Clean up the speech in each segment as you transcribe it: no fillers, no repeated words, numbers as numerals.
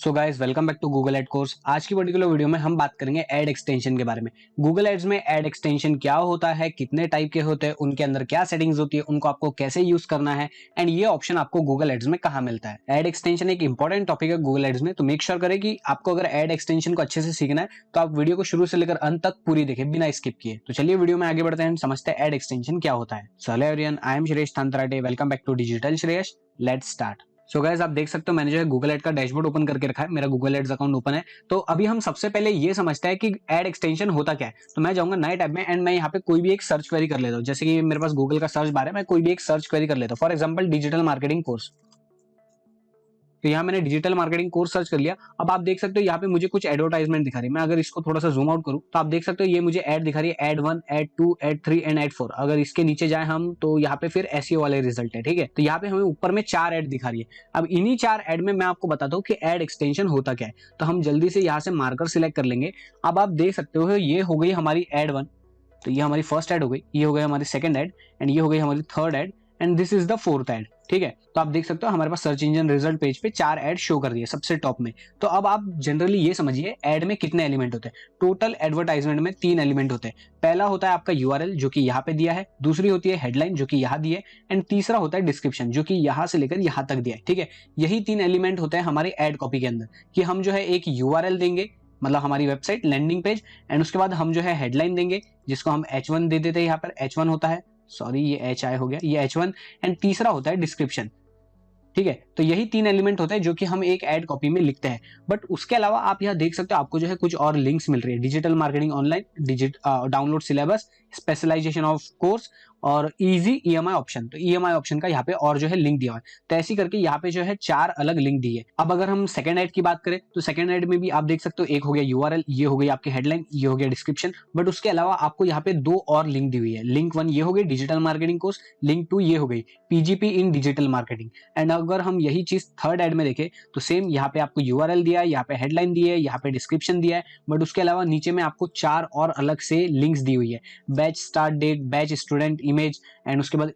So guys welcome back to Google ad course. आज की particular video में हम बात करेंगे एड एक्सटेंशन के बारे में। गूगल एड्स में एड एक्सटेंशन क्या होता है, कितने टाइप के होते हैं, उनके अंदर क्या सेटिंग्स होती है, उनको आपको कैसे यूज करना है एंड ये ऑप्शन आपको गूगल एड्स में कहां मिलता है। एड एक्सटेंशन एक इंपॉर्टेंट टॉपिक है गूगल एड्स में, तो मेक श्योर करें कि आपको अगर एड एक्सटेंशन को अच्छे से सीखना है तो आप वीडियो को शुरू से लेकर अंत तक पूरी देखें बिना स्किप किए। तो चलिए वीडियो में आगे बढ़ते हैं, समझते हैं एड एक्सटेंशन क्या होता है। So hello everyone, I am Shreyas Thantarate, welcome back to digital Shreyas. Let's start. So guys आप देख सकते हो मैंने जो है गूगल एड का डैशबोर्ड ओपन करके रखा है, मेरा गूगल एड्स अकाउंट ओपन है। तो अभी हम सबसे पहले ये समझते हैं कि एड एक्सटेंशन होता क्या है। तो मैं जाऊंगा नए टैब में एंड मैं यहाँ पे कोई भी एक सर्च क्वेरी कर लेता हूँ। जैसे कि मेरे पास गूगल का सर्च बार है, मैं कोई भी एक सर्च क्वेरी कर लेता हूँ। For example digital marketing course. तो यहाँ मैंने डिजिटल मार्केटिंग कोर्स सर्च कर लिया। अब आप देख सकते हो यहाँ पे मुझे कुछ एडवर्टाइजमेंट दिखा रही है। मैं अगर इसको थोड़ा सा जूम आउट करूँ तो आप देख सकते हो ये मुझे ऐड दिखा रही है, add 1, add 2, add 3 and add 4। अगर इसके नीचे जाए हम तो यहाँ पे फिर एसईओ वाले रिजल्ट है। ठीक है, तो यहाँ पे हमें ऊपर में 4 ऐड दिखा रही है। अब इन्हीं 4 ऐड में मैं आपको बताता हूँ कि ऐड एक्सटेंशन होता क्या है। तो हम जल्दी से यहाँ से मार्कर सिलेक्ट कर लेंगे। अब आप देख सकते हो ये हो गई हमारी ऐड 1, तो ये हमारी फर्स्ट ऐड हो गई, ये हो गई हमारी सेकंड ऐड एंड ये हो गई हमारी third add and this is the fourth add. ठीक है, तो आप देख सकते हो हमारे पास सर्च इंजन रिजल्ट पेज पे 4 ऐड शो कर रही है सबसे टॉप में। तो अब आप जनरली ये समझिए ऐड में कितने एलिमेंट होते हैं। टोटल एडवर्टाइजमेंट में 3 एलिमेंट होते हैं। पहला होता है आपका यूआरएल जो कि यहाँ पे दिया है, दूसरी होती है हेडलाइन जो कि यहाँ दी है एंड तीसरा होता है डिस्क्रिप्शन जो कि यहाँ से लेकर यहाँ तक दिया है। ठीक है, यही 3 एलिमेंट होते हैं हमारे एड कॉपी के अंदर कि हम जो है एक यूआरएल देंगे, मतलब हमारी वेबसाइट लैंडिंग पेज, एंड उसके बाद हम जो है हेडलाइन देंगे जिसको हम H1 दे देते हैं। यहाँ पर H1 होता है, सॉरी ये HI हो गया, ये H1 एंड तीसरा होता है डिस्क्रिप्शन। ठीक है, तो यही 3 एलिमेंट होते हैं जो कि हम एक एड कॉपी में लिखते हैं। बट उसके अलावा आप यहाँ देख सकते हो आपको जो है कुछ और लिंक्स मिल रही है। Digital marketing online, download syllabus, specialization of course और इजी ईएमआई ऑप्शन। तो ईएमआई ऑप्शन का यहाँ पे और जो है लिंक दिया हुआ है। तो ऐसी करके यहाँ पे जो है 4 अलग लिंक दी है। अब अगर हम सेकंड ऐड की बात करें तो सेकंड ऐड में भी आप देख सकते हो एक हो गया यूआरएल, ये हो गई आपकी हेडलाइन, ये हो गया डिस्क्रिप्शन। बट उसके अलावा आपको यहाँ पे 2 और लिंक दी हुई है। लिंक 1 ये हो गई डिजिटल मार्केटिंग कोर्स, लिंक 2 ये हो गई PGP in digital marketing. And अगर हम यही चीज थर्ड ऐड में देखें तो सेम यहाँ पे आपको यूआरएल दिया है, यहाँ पे हेडलाइन दी है, यहाँ पे डिस्क्रिप्शन दिया है। बट उसके अलावा नीचे में आपको 4 और अलग से लिंक्स दी हुई है। Batch start date, batch student image and उसके बाद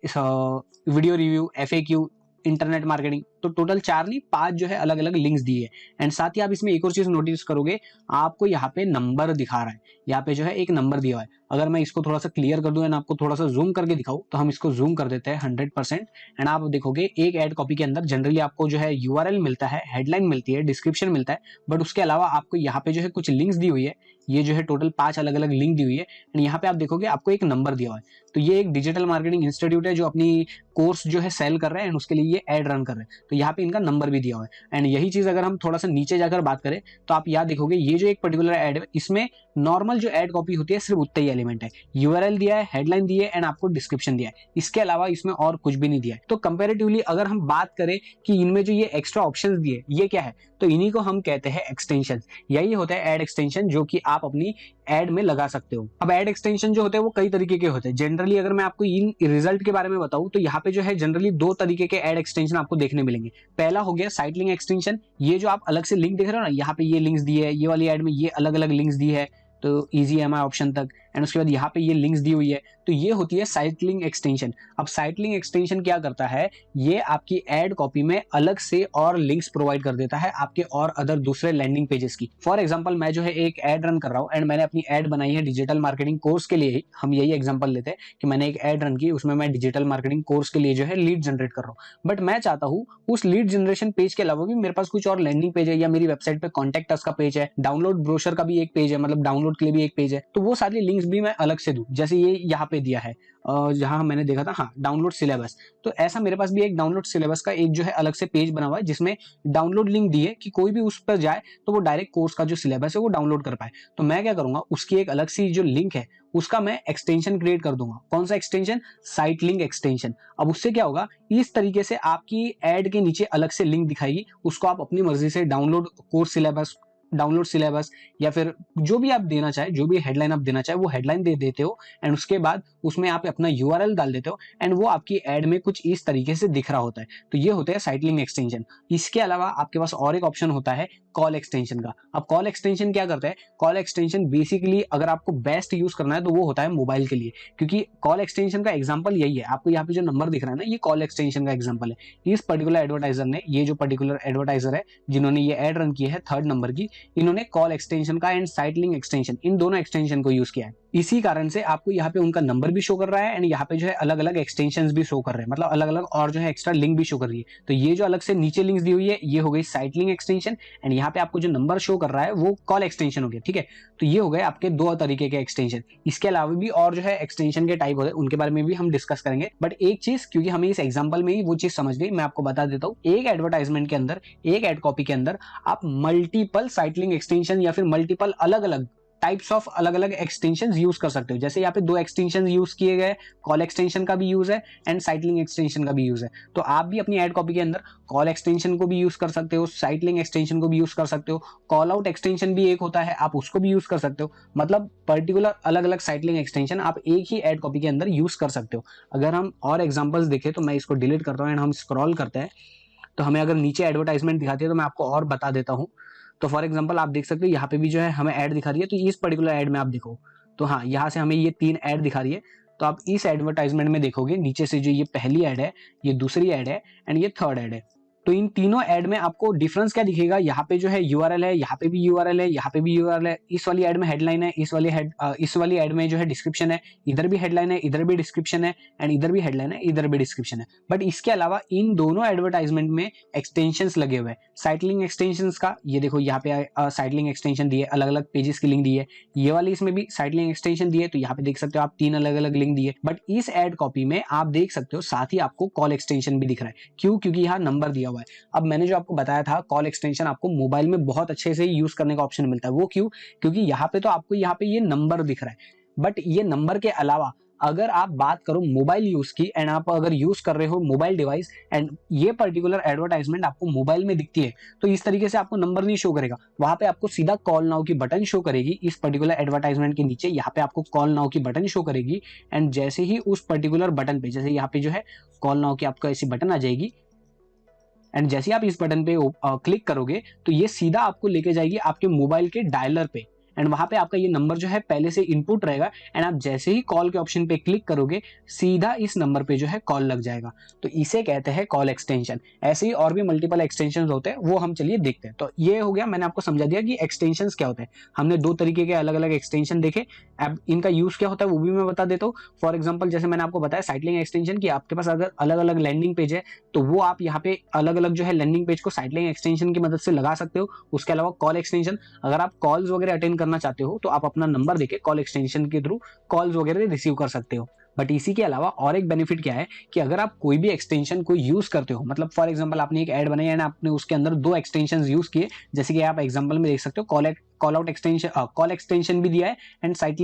video review, FAQ, internet marketing. तो टोटल 4 नहीं 5 जो है अलग अलग लिंक्स दिए। एंड साथ ही आप इसमें एक और चीज नोटिस करोगे, आपको यहाँ पे नंबर दिखा रहा है। यहाँ पे जो है एक नंबर दिया हुआ है। अगर मैं इसको थोड़ा सा क्लियर कर दूं एंड आपको थोड़ा सा जूम करके दिखाऊं तो हम इसको जूम कर देते हैं 100%। एंड आप देखोगे एक एड कॉपी के अंदर जनरली आपको जो है यूआरएल मिलता है, हेडलाइन मिलती है, डिस्क्रिप्शन मिलता है। बट उसके अलावा आपको यहाँ पे जो है कुछ लिंक्स दी हुई है। ये जो है टोटल 5 अलग अलग लिंक दी हुई है। एंड यहाँ पे आप देखोगे आपको एक नंबर दिया हुआ है। तो ये एक डिजिटल मार्केटिंग इंस्टीट्यूट है जो अपनी कोर्स जो है सेल कर रहे हैं एंड उसके लिए ये एड रन कर रहे हैं। तो यहाँ पे इनका नंबर भी दिया हुआ है। एंड यही चीज अगर हम थोड़ा सा नीचे जाकर बात करें तो आप यहाँ देखोगे ये जो एक पर्टिकुलर एड है इसमें नॉर्मल जो एड कॉपी होती है सिर्फ उतना ही एलिमेंट है। यूआरएल दिया है, हेडलाइन दी है एंड आपको डिस्क्रिप्शन दिया है। इसके अलावा इसमें और कुछ भी नहीं दिया है। तो कंपैरेटिवली अगर हम बात करें कि इनमें जो ये एक्स्ट्रा ऑप्शंस दिए ये क्या है, तो इन्हीं को हम कहते हैं एक्सटेंशन। यही होता है एड एक्सटेंशन जो कि आप अपनी एड में लगा सकते हो। अब एड एक्सटेंशन जो होते हैं वो कई तरीके के होते हैं। जनरली अगर मैं आपको इन रिजल्ट के बारे में बताऊं तो यहाँ पे जो है जनरली 2 तरीके के एड एक्सटेंशन आपको देखने मिलेंगे। पहला हो गया साइट लिंक एक्सटेंशन। ये जो आप अलग से लिंक देख रहे हो ना, यहाँ पे ये लिंक्स दी है, ये वाली एड में ये अलग अलग लिंक्स दी है, तो इजी एमआई ऑप्शन तक। एंड उसके बाद यहाँ पे ये लिंक्स दी हुई है, तो ये होती है साइट लिंक एक्सटेंशन। अब साइट लिंक एक्सटेंशन क्या करता है, ये आपकी एड कॉपी में अलग से और लिंक्स प्रोवाइड कर देता है आपके और अदर दूसरे लैंडिंग पेजेस की। फॉर एग्जांपल मैं जो है एक एड रन कर रहा हूँ एंड मैंने अपनी एड बनाई है डिजिटल मार्केटिंग कोर्स के लिए ही। हम यही एग्जांपल लेते हैं कि मैंने एक एड रन की, उसमें मैं डिजिटल मार्केटिंग कोर्स के लिए जो है लीड जनरेट कर रहा हूँ। बट मैं चाहता हूँ उस लीड जनरेशन पेज के अलावा भी मेरे पास कुछ और लैंडिंग पेज है, या मेरी वेबसाइट पे कॉन्टेक्ट अस का पेज है, डाउनलोड ब्रोशर का भी एक पेज है, मतलब डाउनलोड के लिए भी एक पेज है। तो वो सारी लिंक्स भी मैं अलग से दूं। जैसे ये यहाँ पे दिया है जहां मैंने देखा था, हाँ डाउनलोड सिलेबस। तो ऐसा मेरे पास भी एक डाउनलोड सिलेबस का एक जो है अलग से पेज बना हुआ है जिसमें डाउनलोड लिंक दी है कि कोई भी उस पर जाए तो वो डायरेक्ट कोर्स का जो सिलेबस है वो डाउनलोड कर पाए। तो मैं क्या करूंगा, उसकी एक अलग सी जो लिंक है उसका मैं एक्सटेंशन क्रिएट कर दूंगा। कौन सा एक्सटेंशन, साइट लिंक एक्सटेंशन। अब उससे क्या होगा, इस तरीके से आपकी एड के नीचे अलग से लिंक दिखाएगी, उसको आप अपनी मर्जी से download course syllabus download syllabus या फिर जो भी आप देना चाहे, जो भी हेडलाइन आप देना चाहे वो हेडलाइन दे देते हो एंड उसके बाद उसमें आप अपना यूआरएल डाल देते हो एंड वो आपकी एड में कुछ इस तरीके से दिख रहा होता है। तो ये होता है साइट लिंक एक्सटेंशन। इसके अलावा आपके पास और एक ऑप्शन होता है कॉल एक्सटेंशन का। अब कॉल एक्सटेंशन क्या करता है? कॉल एक्सटेंशन बेसिकली अगर आपको बेस्ट यूज करना है तो वो होता है मोबाइल के लिए, क्योंकि कॉल एक्सटेंशन का एग्जांपल यही है। आपको यहाँ पे जो नंबर दिख रहा है ना, ये कॉल एक्सटेंशन का एग्जांपल है। इस पर्टिकुलर एडवर्टाइजर ने, ये जो पर्टिकुलर एडवर्टाइजर है जिन्होंने ये एड रन की है 3rd नंबर की, इन्होंने कॉल एक्सटेंशन का एंड साइट लिंक एक्सटेंशन, इन दोनों एक्सटेंशन को यूज किया है। इसी कारण से आपको यहाँ पे उनका नंबर भी शो कर रहा है एंड यहाँ पे जो है अलग अलग एक्सटेंशंस भी शो कर रहे हैं, मतलब अलग अलग और जो है एक्स्ट्रा लिंक भी शो कर रही है। तो ये जो अलग से नीचे लिंक्स दी हुई है ये हो गई साइट लिंक एक्सटेंशन एंड यहाँ पे आपको जो नंबर शो कर रहा है वो कॉल एक्सटेंशन हो गया। ठीक है, तो ये हो गए आपके 2 तरीके के एक्सटेंशन। इसके अलावा भी और जो है एक्सटेंशन के टाइप होते हैं, उनके बारे में भी हम डिस्कस करेंगे। बट एक चीज, क्योंकि हमें इस एग्जाम्पल में ही वो चीज समझ गई, मैं आपको बता देता हूँ। एक एडवर्टाइजमेंट के अंदर, एक एड कॉपी के अंदर आप मल्टीपल साइट लिंक एक्सटेंशन या फिर मल्टीपल अलग अलग टाइप्स ऑफ अलग अलग एक्सटेंशन यूज कर सकते हो। जैसे यहाँ पे 2 एक्सटेंशन यूज किए गए, कॉल एक्सटेंशन का भी यूज है एंड साइट लिंक एक्सटेंशन का भी यूज है। तो आप भी अपनी एड कॉपी के अंदर कॉल एक्सटेंशन को भी यूज कर सकते हो, साइट लिंक एक्सटेंशन को भी यूज कर सकते हो, कॉल आउट एक्सटेंशन भी एक होता है, आप उसको भी यूज कर सकते हो। मतलब पर्टिकुलर अलग अलग साइट लिंक एक्सटेंशन आप एक ही एड कॉपी के अंदर यूज कर सकते हो। अगर हम और एग्जाम्पल्स देखें तो मैं इसको डिलीट करता हूँ एंड हम स्क्रॉल करते हैं तो हमें अगर नीचे एडवर्टाइजमेंट दिखाती है तो मैं आपको और बता देता हूँ। तो फॉर एग्जांपल आप देख सकते हो यहाँ पे भी जो है हमें ऐड दिखा रही है। तो इस पर्टिकुलर ऐड में आप देखो तो हाँ, यहाँ से हमें ये 3 ऐड दिखा रही है। तो आप इस एडवर्टाइजमेंट में देखोगे नीचे से जो ये पहली ऐड है, ये दूसरी ऐड है एंड ये 3rd ऐड है। तो इन तीनों ऐड में आपको डिफरेंस क्या दिखेगा? यहाँ पे जो है यूआरएल है, यहाँ पे भी यूआरएल है, यहाँ पे भी यूआरएल है। इस वाली ऐड में हेडलाइन है, इस वाली ऐड में जो है डिस्क्रिप्शन है, इधर भी हेडलाइन है, इधर भी डिस्क्रिप्शन है एंड इधर भी हेडलाइन है, इधर भी डिस्क्रिप्शन है। बट इसके अलावा इन दोनों एडवर्टाइजमेंट में एक्सटेंशंस लगे हुए हैं। साइट लिंक एक्सटेंशंस का ये देखो, यहाँ पे साइट लिंक एक्सटेंशन दी है, अलग अलग पेजेस की लिंक दी है। ये वाली इसमें भी साइट लिंक एक्सटेंशन दी है, तो यहाँ पे देख सकते हो आप 3 अलग अलग लिंक दिए। बट इस एड कॉपी में आप देख सकते हो साथ ही आपको कॉल एक्सटेंशन भी दिख रहा है। क्यों? क्योंकि यहाँ नंबर दिया हुआ है। अब मैंने जो आपको बताया था कॉल एक्सटेंशन आपको मोबाइल में बहुत अच्छे से यूज करने का ऑप्शन मिलता है। वो क्यों? क्योंकि यहाँ पे तो आपको यहाँ पे ये नंबर दिख रहा है, बट ये नंबर के अलावा अगर आप बात करो मोबाइल यूज की एंड आप अगर यूज कर रहे हो मोबाइल डिवाइस एंड ये पर्टिकुलर एडवर्टाइजमेंट आपको मोबाइल में दिखती है, तो इस तरीके से आपको नंबर नहीं शो करेगा। वहां पे आपको सीधा कॉल नाउ की बटन शो करेगी। इस पर्टिकुलर एडवर्टाइजमेंट के नीचे यहाँ पे आपको कॉल नाउ की बटन शो करेगी एंड जैसे ही उस पर्टिकुलर बटन पे, जैसे यहाँ पे जो है कॉल नाउ की आपको ऐसी बटन आ जाएगी एंड जैसे आप इस बटन पे क्लिक करोगे तो ये सीधा आपको लेके जाएगी आपके मोबाइल के डायलर पे एंड वहां पे आपका ये नंबर जो है पहले से इनपुट रहेगा एंड आप जैसे ही कॉल के ऑप्शन पे क्लिक करोगे सीधा इस नंबर पे जो है कॉल लग जाएगा। तो इसे कहते हैं कॉल एक्सटेंशन। ऐसे ही और भी मल्टीपल एक्सटेंशन होते हैं, वो हम चलिए देखते हैं। तो ये हो गया, मैंने आपको समझा दिया कि एक्सटेंशन क्या होते हैं। हमने 2 तरीके के अलग अलग एक्सटेंशन देखे। अब इनका यूज क्या होता है वो भी मैं बता देता हूँ। फॉर एग्जाम्पल जैसे मैंने आपको बताया साइट लिंक एक्सटेंशन की, आपके पास अगर अलग अलग लैंडिंग पेज है तो वो आप यहाँ पे अलग अलग जो है लैंडिंग पेज को साइट लिंक एक्सटेंशन की मदद से लगा सकते हो। उसके अलावा कॉल एक्सटेंशन, अगर आप कॉल्स वगैरह अटेंड करना चाहते हो तो आप अपना नंबर देके कॉल एक्सटेंशन के थ्रू कॉल्स वगैरह रिसीव कर सकते हो। बट इसी के अलावा और एक बेनिफिट क्या है कि अगर आप कोई भी एक्सटेंशन को यूज करते हो, मतलब फॉर एग्जांपल आपने एक ऐड बनाई एंड आपने उसके अंदर 2 एक्सटेंशन यूज किए, जैसे कि आप एग्जांपल में देख सकते हो call out extension, call extension भी दिया है एंड साइट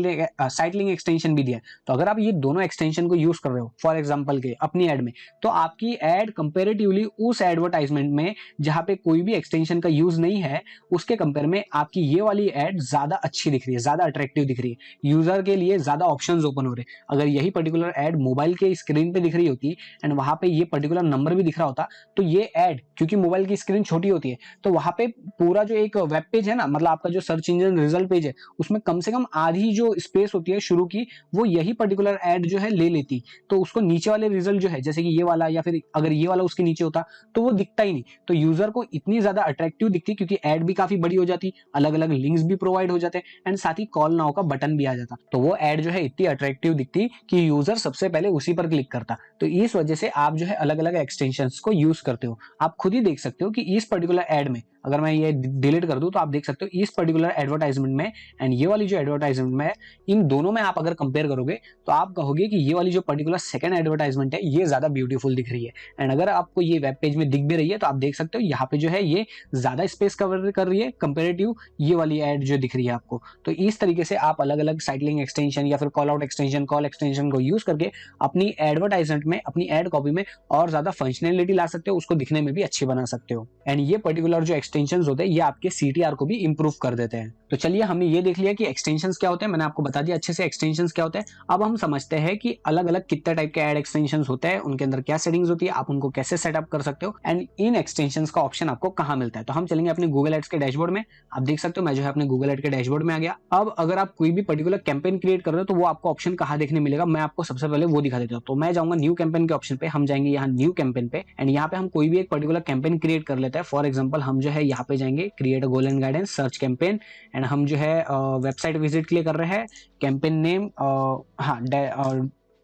लिंक एक्सटेंशन भी दिया है। तो अगर आप ये दोनों एक्सटेंशन को यूज कर रहे हो फॉर एग्जांपल के अपनी ऐड में, तो आपकी ऐड कंपैरेटिवली उस एडवर्टाइजमेंट में जहां पे कोई भी एक्सटेंशन का यूज नहीं है उसके कंपेयर में आपकी ये वाली ऐड ज्यादा अच्छी दिख रही है, ज्यादा अट्रैक्टिव दिख रही है, यूजर के लिए ज्यादा ऑप्शंस ओपन हो रहे हैं। अगर यही पर्टिकुलर ऐड मोबाइल के स्क्रीन पे दिख रही होती एंड वहां पे ये पर्टिकुलर नंबर भी दिख रहा होता, तो ये ऐड, क्योंकि मोबाइल की स्क्रीन छोटी होती है, तो वहां पे पूरा जो एक वेब पेज है ना, मतलब आपका जो सर्च इंजन रिजल्ट पेज है, उसमें कम से कम आधी जो स्पेस होती है शुरू की, वो यही पर्टिकुलर ऐड जो है ले लेती। तो उसको नीचे वाले रिजल्ट जो है, जैसे कि ये वाला या फिर अगर ये वाला उसके नीचे होता तो वो दिखता ही नहीं। तो यूजर को इतनी ज्यादा अट्रैक्टिव दिखती क्योंकि ऐड भी काफी बड़ी हो जाती, अलग अलग लिंक्स भी प्रोवाइड हो जाते एंड साथ ही कॉल नाउ का बटन भी आ जाता। तो वो ऐड जो है इतनी अट्रैक्टिव दिखती कि यूजर सबसे पहले उसी पर क्लिक करता। तो इस वजह से आप जो है अलग अलग एक्सटेंशंस को यूज करते हो। आप खुद ही देख सकते हो कि इस पर्टिकुलर ऐड में अगर मैं ये डिलीट कर दूं तो आप देख सकते हो इस पर्टिकुलर पर्टिकुलर एडवर्टाइजमेंट में एंड ये वाली जो एडवर्टाइजमेंट में है, इन दोनों में आप अगर कंपेयर करोगे तो आप कहोगे कि ये वाली जो पर्टिकुलर सेकंड एडवर्टाइजमेंट है ये ज्यादा ब्यूटीफुल दिख रही है। एंड अगर आपको ये वेब पेज में दिख भी रही है तो आप देख सकते हो यहाँ पे जो है ये ज्यादा स्पेस कवर कर रही है कंपेरेटिव ये वाली एड जो दिख रही है आपको। तो इस तरीके से आप अलग अलग साइट लिंक एक्सटेंशन या फिर call out extension, call extension को यूज करके अपनी एडवर्टाइजमेंट में, अपनी एड कॉपी में और ज्यादा फंक्शनैलिटी ला सकते हो, उसको दिखने में भी अच्छी बना सकते हो। एंड ये पर्टिकुलर जो एक्सटेंशन होते हैं ये आपके CTR को भी इंप्रूव कर देते हैं। तो चलिए हमने ये देख लिया कि एक्सटेंशंस क्या होते हैं, मैंने आपको बता दिया अच्छे से एक्सटेंशंस क्या होते हैं। अब हम समझते हैं कि अलग अलग कितने टाइप के एड एक्सटेंशंस होते हैं, उनके अंदर क्या सेटिंग्स होती है, आप उनको कैसे सेटअप कर सकते हो एंड इन एक्सटेंशंस का ऑप्शन आपको कहां मिलता है। तो हम चलेंगे अपने गूगल एड्स के डैशबोर्ड में। आप देख सकते हो मैं जो है अपने गूगल एड के डैशबोर्ड में आ गया। अब अगर आप कोई भी पर्टिकुलर कैंपेन क्रिएट कर रहे हो तो वो आपको ऑप्शन कहां देखने मिलेगा, मैं आपको सबसे पहले वो दिखा देता हूं। तो मैं जाऊंगा न्यू कैंपेन के ऑप्शन पे, हम जाएंगे यहाँ न्यू कैंपेन पे एंड यहाँ पे हम कोई भी एक पर्टिकुलर कैंपेन क्रिएट कर लेते हैं। फॉर एग्जाम्पल हम जो है यहाँ पे जाएंगे create a goal and guidance search campaign and हम जो है वेबसाइट विजिट के लिए कर रहे हैं। कैंपेन नेम हाँ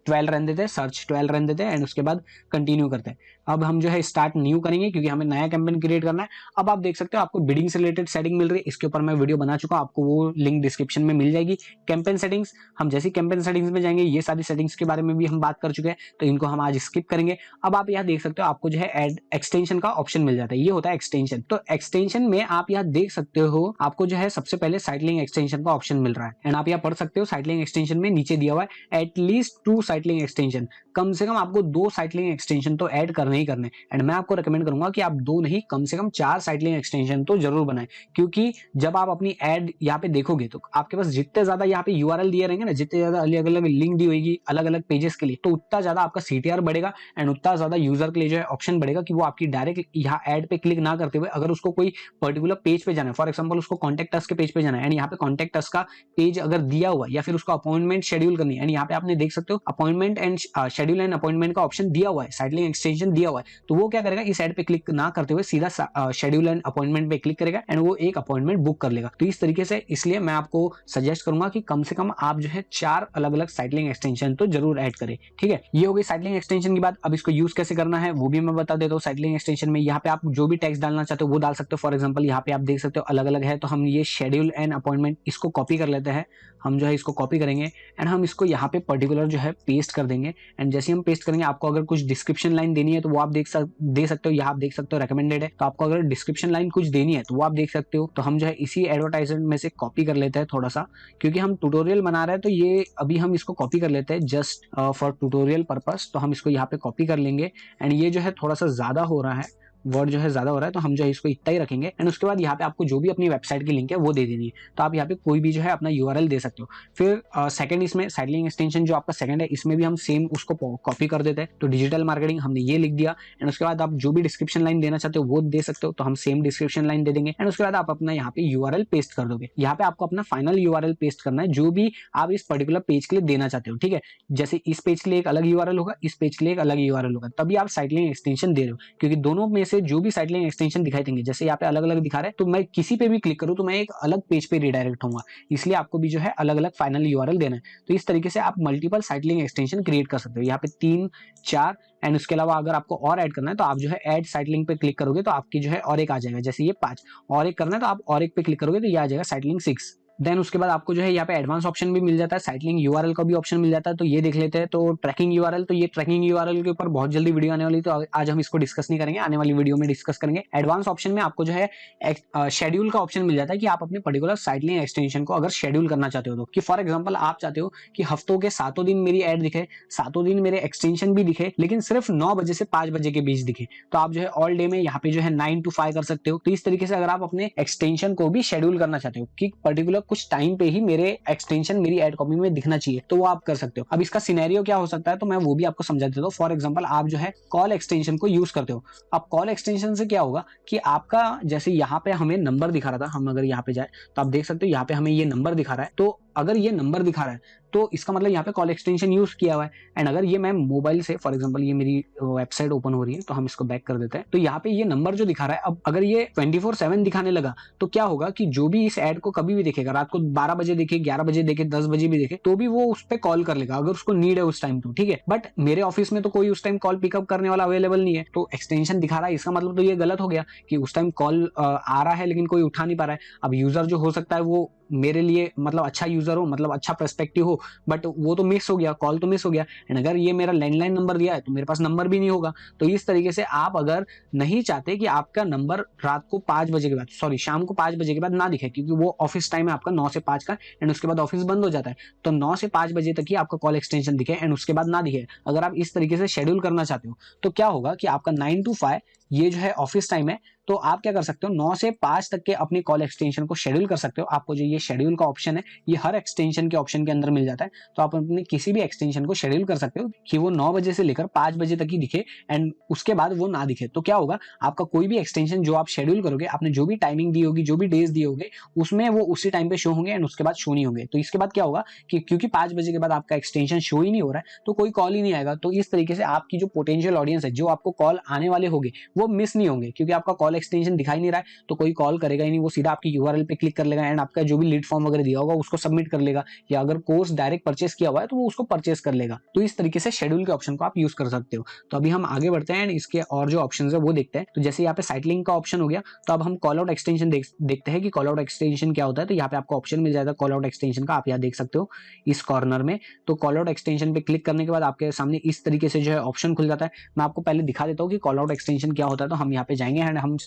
12 रहने देते हैं, सर्च 12 रहने देते हैं एंड उसके बाद कंटिन्यू करते हैं। अब हम जो है स्टार्ट न्यू करेंगे क्योंकि हमें नया कैंपेन क्रिएट करना है। अब आप देख सकते हो आपको बिडिंग से रिलेटेड सेटिंग मिल रही है, इसके ऊपर मैं वीडियो बना चुका हूं, आपको वो लिंक डिस्क्रिप्शन में मिल जाएगी। कैंपेन सेटिंग्स, हम जैसे कैंपेन सेटिंग्स में जाएंगे ये सारी सेटिंग्स के बारे में भी हम बात कर चुके हैं, तो इनको हम आज स्किप करेंगे। अब आप यहाँ देख सकते हो आपको जो है एड एक्सटेंशन का ऑप्शन मिल जाता है, ये होता है एक्सटेंशन। तो एक्सटेंशन में आप यहाँ देख सकते हो आपको जो है सबसे पहले साइट लिंक एक्सटेंशन का ऑप्शन मिल रहा है एंड आप यहाँ पढ़ सकते हो साइट लिंक एक्सटेंशन में नीचे दिया हुआ है एटलीस्ट 2 साइट लिंक एक्सटेंशन, कम से कम आपको 2 साइट लिंक एक्सटेंशन तो ऐड करने ही करने। एंड मैं आपको रेकमेंड करूंगा कि आप 2 नहीं कम से कम 4 साइट लिंक एक्सटेंशन तो जरूर बनाएं, क्योंकि जब आप अपनी एड यहाँ पे देखोगे तो आपके पास जितने ज्यादा यहाँ पे यूआरएल दिए रहेंगे ना, जितने ज्यादा अलग अलग लिंक दी होगी अलग अलग पेजेस के लिए, तो उतना ज्यादा आपका CTR बढ़ेगा एंड उतना ज्यादा यूजर के लिए जो है ऑप्शन बढ़ेगा कि वो आपकी डायरेक्ट यहाँ एड पे क्लिक ना करते हुए अगर उसको कोई पर्टिकुलर पेज पे जाना है, फॉर एग्जाम्पल उसको कॉन्टेक्ट अस के पेज पे जाना है एंड यहाँ पे कॉन्टेक्ट अस का पेज अगर दिया हुआ या फिर उसको अपॉइंटमेंट शेड्यूल करनी है एंड यहाँ पे आपने देख सकते हो appointment and schedule and appointment का ऑप्शन दिया हुआ है, साइट लिंक एक्सटेंशन दिया हुआ है, तो वो क्या करेगा इस एड पे क्लिक ना करते हुए सीधा शेड्यूल एंड अपॉइंटमेंट पे क्लिक करेगा एंड वो एक अपॉइंटमेंट बुक कर लेगा। तो इस तरीके से, इसलिए मैं आपको सजेस्ट करूंगा कि कम से कम आप जो है 4 अलग अलग साइट लिंक एक्सटेंशन तो जरूर ऐड करें। ठीक है, ये हो गई साइट लिंक एक्सटेंशन की बात। अब इसको यूज कैसे करना है वो भी मैं बता देता हूँ। साइट लिंक एक्सटेंशन में यहाँ पे आप जो भी टेक्स्ट डालना चाहते हो वो डाल सकते हो। फॉर एग्जाम्पल यहाँ पे आप देख सकते हो अलग अलग है, तो हम ये शेड्यूल एंड अपॉइंटमेंट इसको कॉपी कर लेते हैं। हम जो है इसको कॉपी करेंगे एंड हम इसको यहाँ पे पर्टिकुलर जो है पेस्ट कर देंगे एंड जैसे हम पेस्ट करेंगे आपको अगर कुछ डिस्क्रिप्शन लाइन देनी है तो वो आप दे सकते हो। यहाँ आप देख सकते हो रेकमेंडेड है, तो आपको अगर डिस्क्रिप्शन लाइन कुछ देनी है तो वो आप देख सकते हो। तो हम जो है इसी एडवर्टाइजमेंट में से कॉपी कर लेते हैं थोड़ा सा, क्योंकि हम ट्यूटोरियल बना रहे हैं तो ये अभी हम इसको कॉपी कर लेते हैं जस्ट फॉर ट्यूटोरियल पर्पस। तो हम इसको यहाँ पे कॉपी कर लेंगे एंड ये जो है थोड़ा सा ज्यादा हो रहा है, वर्ड जो है ज्यादा हो रहा है, तो हम जो है इसको इतना ही रखेंगे एंड उसके बाद यहाँ पे आपको जो भी अपनी वेबसाइट की लिंक है वो दे देनी है। तो आप यहाँ पे कोई भी जो है अपना यूआरएल दे सकते हो। फिर सेकंड इसमें साइट लिंक एक्सटेंशन जो आपका सेकंड है इसमें भी हम सेम उसको कॉपी कर देते हैं। तो डिजिटल मार्केटिंग हमने ये लिख दिया एंड उसके बाद आप जो भी डिस्क्रिप्शन लाइन देना चाहते हो वो दे सकते हो, तो हम सेम डिस्क्रिप्शन लाइन दे देंगे एंड उसके बाद आप अपना यहाँ पे यूआरएल पेस्ट कर दोगे। यहाँ पे आपको अपना फाइनल यूआरएल पेस्ट करना है जो भी आप इस पर्टिकुलर पेज के लिए देना चाहते हो। ठीक है, जैसे इस पेज के लिए एक अलग यूआरएल होगा, इस पेज के लिए एक अलग यूआरएल होगा, तभी आप साइट लिंक एक्सटेंशन दे रहे हो, क्योंकि दोनों में से जो भी साइट लिंक एक्सटेंशन दिखाई देंगे, जैसे यहाँ पे अलग अलग दिखा रहे हैं, तो मैं किसी पे भी क्लिक करूं तो मैं एक अलग पेज पे रिडायरेक्ट होऊंगा, इसलिए आपको भी जो है अलग अलग फाइनल यूआरएल देना है। तो इस तरीके से आप multiple site link extension create कर सकते हो। यहाँ पे 3, 4 एंड उसके अलावा अगर आपको और ऐड करना है तो आप जो है ऐड साइट लिंक पे क्लिक करोगे तो आपकी जो है और एक आ जाएगा, जैसे ये 5 और एक करना है तो आप और एक पे क्लिक करोगे तो ये आ जाएगा साइट लिंक 6। देन उसके बाद आपको जो है यहाँ पे एडवांस ऑप्शन भी मिल जाता है, साइट लिंक यूआरएल का भी ऑप्शन मिल जाता है, तो ये देख लेते हैं। तो ट्रैकिंग यूआरएल, तो ये ट्रैकिंग यूआरएल के ऊपर बहुत जल्दी वीडियो आने वाली है, तो आज हम इसको डिस्कस नहीं करेंगे, आने वाली वीडियो में डिस्कस करेंगे। एडवांस ऑप्शन में आपको जो है शेड्यूल का ऑप्शन मिल जाता है कि आप अपने पर्टिकुलर साइट लिंक एक्सटेंशन को अगर शेड्यूल करना चाहते हो तो, कि फॉर एग्जाम्पल आप चाहते हो कि हफ्तों के 7 दिन मेरी एड दिखे, 7 दिन मेरे एक्सटेंशन भी दिखे, लेकिन सिर्फ 9 बजे से 5 बजे के बीच दिखे, तो आप जो है ऑल डे में यहाँ पे जो है 9 to 5 कर सकते हो। तो इस तरीके से अगर आप अपने एक्सटेंशन को भी शेड्यूल करना चाहते हो कि पर्टिकुलर कुछ टाइम पे ही मेरे एक्सटेंशन मेरी एड कॉपी में दिखना चाहिए, तो वो आप कर सकते हो। अब इसका सिनेरियो क्या हो सकता है तो मैं वो भी आपको समझा देता हूँ। फॉर एग्जांपल आप जो है कॉल एक्सटेंशन को यूज करते हो। अब कॉल एक्सटेंशन से क्या होगा कि आपका जैसे यहाँ पे हमें नंबर दिखा रहा था, हम अगर यहाँ पे जाए तो आप देख सकते हो यहाँ पे हमें ये नंबर दिखा रहा है, तो अगर ये नंबर दिखा रहा है तो इसका मतलब यहाँ पे कॉल एक्सटेंशन यूज किया हुआ है। एंड अगर ये मैं मोबाइल से फॉर एग्जांपल ये मेरी वेबसाइट ओपन हो रही है तो हम इसको बैक कर देते हैं, तो यहाँ पे ये नंबर जो दिखा रहा है, अब अगर ये 24/7 दिखाने लगा तो क्या होगा कि जो भी इस एड को कभी भी देखेगा, रात को 12 बजे देखे, 11 बजे देखे, 10 बजे भी देखे, तो भी वो उस पर कॉल कर लेगा अगर उसको नीड है उस टाइम तो, ठीक है। बट मेरे ऑफिस में तो कोई उस टाइम कॉल पिकअप करने वाला अवेलेबल नहीं है, तो एक्सटेंशन दिखा रहा है, इसका मतलब तो ये गलत हो गया कि उस टाइम कॉल आ रहा है लेकिन कोई उठा नहीं पा रहा है। अब यूजर जो हो सकता है वो मेरे लिए मतलब अच्छा यूजर हो, मतलब अच्छा पर्सपेक्टिव हो, बट वो तो मिस हो गया, कॉल तो मिस हो गया। एंड अगर ये मेरा लैंडलाइन नंबर दिया है तो मेरे पास नंबर भी नहीं होगा। तो इस तरीके से आप अगर नहीं चाहते कि आपका नंबर रात को 5 बजे के बाद, सॉरी शाम को 5 बजे के बाद ना दिखे, क्योंकि वो ऑफिस टाइम है आपका 9 से 5 का, एंड उसके बाद ऑफिस बंद हो जाता है, तो 9 से 5 बजे तक ही आपका कॉल एक्सटेंशन दिखे एंड उसके बाद ना दिखे। अगर आप इस तरीके से शेड्यूल करना चाहते हो तो क्या होगा कि आपका 9 to 5 ये जो है ऑफिस टाइम है, तो आप क्या कर सकते हो 9 से 5 तक के अपनी कॉल एक्सटेंशन को शेड्यूल कर सकते हो। आपको जो ये शेड्यूल का ऑप्शन है ये हर एक्सटेंशन के ऑप्शन के अंदर मिल जाता है, तो आप अपने किसी भी एक्सटेंशन को शेड्यूल कर सकते हो कि वो 9 बजे से लेकर 5 बजे तक ही दिखे एंड उसके बाद वो ना दिखे। तो क्या होगा, आपका कोई भी एक्सटेंशन जो आप शेड्यूल करोगे, आपने जो भी टाइमिंग दी होगी, जो भी डेज दिए होंगे, उसमें वो उसी टाइम पे शो होंगे एंड उसके बाद शो नहीं होंगे। तो इसके बाद क्या होगा कि क्योंकि 5 बजे के बाद आपका एक्सटेंशन शो ही नहीं हो रहा है तो कोई कॉल ही नहीं आएगा। तो इस तरीके से आपकी जो पोटेंशियल ऑडियंस है, जो आपको कॉल आने वाले होंगे, वो मिस नहीं होंगे, क्योंकि आपका कॉल एक्सटेंशन दिखाई नहीं रहा है तो कोई कॉल करेगा ही नहीं, वो सीधा आपकी यूआरएल पे क्लिक कर लेगा एंड आपका जो भी लीड फॉर्म वगैरह दिया होगा उसको सबमिट कर लेगा, या अगर कोर्स डायरेक्ट परचेस किया हुआ है तो वो उसको परचेस कर लेगा। तो इस तरीके से शेड्यूल के ऑप्शन को आप यूज कर सकते हो। तो अभी हम आगे बढ़ते हैं एंड इसके और जो ऑप्शन है वो देखते हैं। तो जैसे यहाँ पे साइट लिंक का ऑप्शन हो गया, तो अब हम कॉल आउट एक्सटेंशन देखते हैं कि कॉल आउट एक्सटेंशन क्या होता है। तो यहाँ पे आपको ऑप्शन मिल जाएगा कॉल आउट एक्सटेंशन का, आप यहाँ देख सकते हो इस कॉर्नर में। तो कॉल आउट एक्सटेंशन पे क्लिक करने के बाद आपके सामने इस तरीके से जो है ऑप्शन खुल जाता है। मैं आपको पहले दिखा देता हूँ कि कॉल आउट एक्सटेंशन क्या होता है। तो हम यहाँ पे जाएंगे एंड हम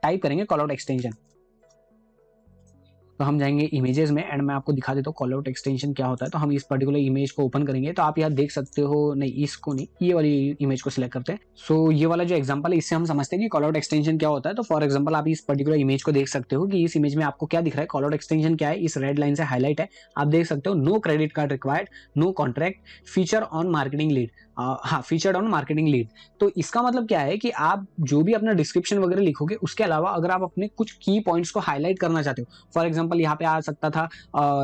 टाइप करेंगे कॉल आउट एक्सटेंशन। तो हम जाएंगे इमेजेस में एंड मैं आपको दिखा देता हूँ कॉल आउट एक्सटेंशन क्या होता है। तो हम इस पर्टिकुलर इमेज को ओपन करेंगे, तो आप यहाँ देख सकते हो, नहीं इसको नहीं, ये वाली इमेज को सिलेक्ट करते हैं। सो ये वाला जो एग्जांपल है इससे हम समझते हैं कि कॉल आउट एक्सटेंशन क्या होता है। तो फॉर एग्जांपल आप इस पर्टिकुलर इमेज को देख सकते हो कि इस इमेज में आपको क्या दिख रहा है, कॉल आउट एक्सटेंशन क्या है, इस रेड लाइन से हाईलाइट है। आप देख सकते हो no credit card required, no contract, feature on marketing lead. हाँ, फीचर्ड ऑन मार्केटिंग लीड। तो इसका मतलब क्या है कि आप जो भी अपना डिस्क्रिप्शन वगैरह लिखोगे उसके अलावा अगर आप अपने कुछ की पॉइंट्स को हाईलाइट करना चाहते हो, फॉर एग्जांपल यहाँ पे आ सकता था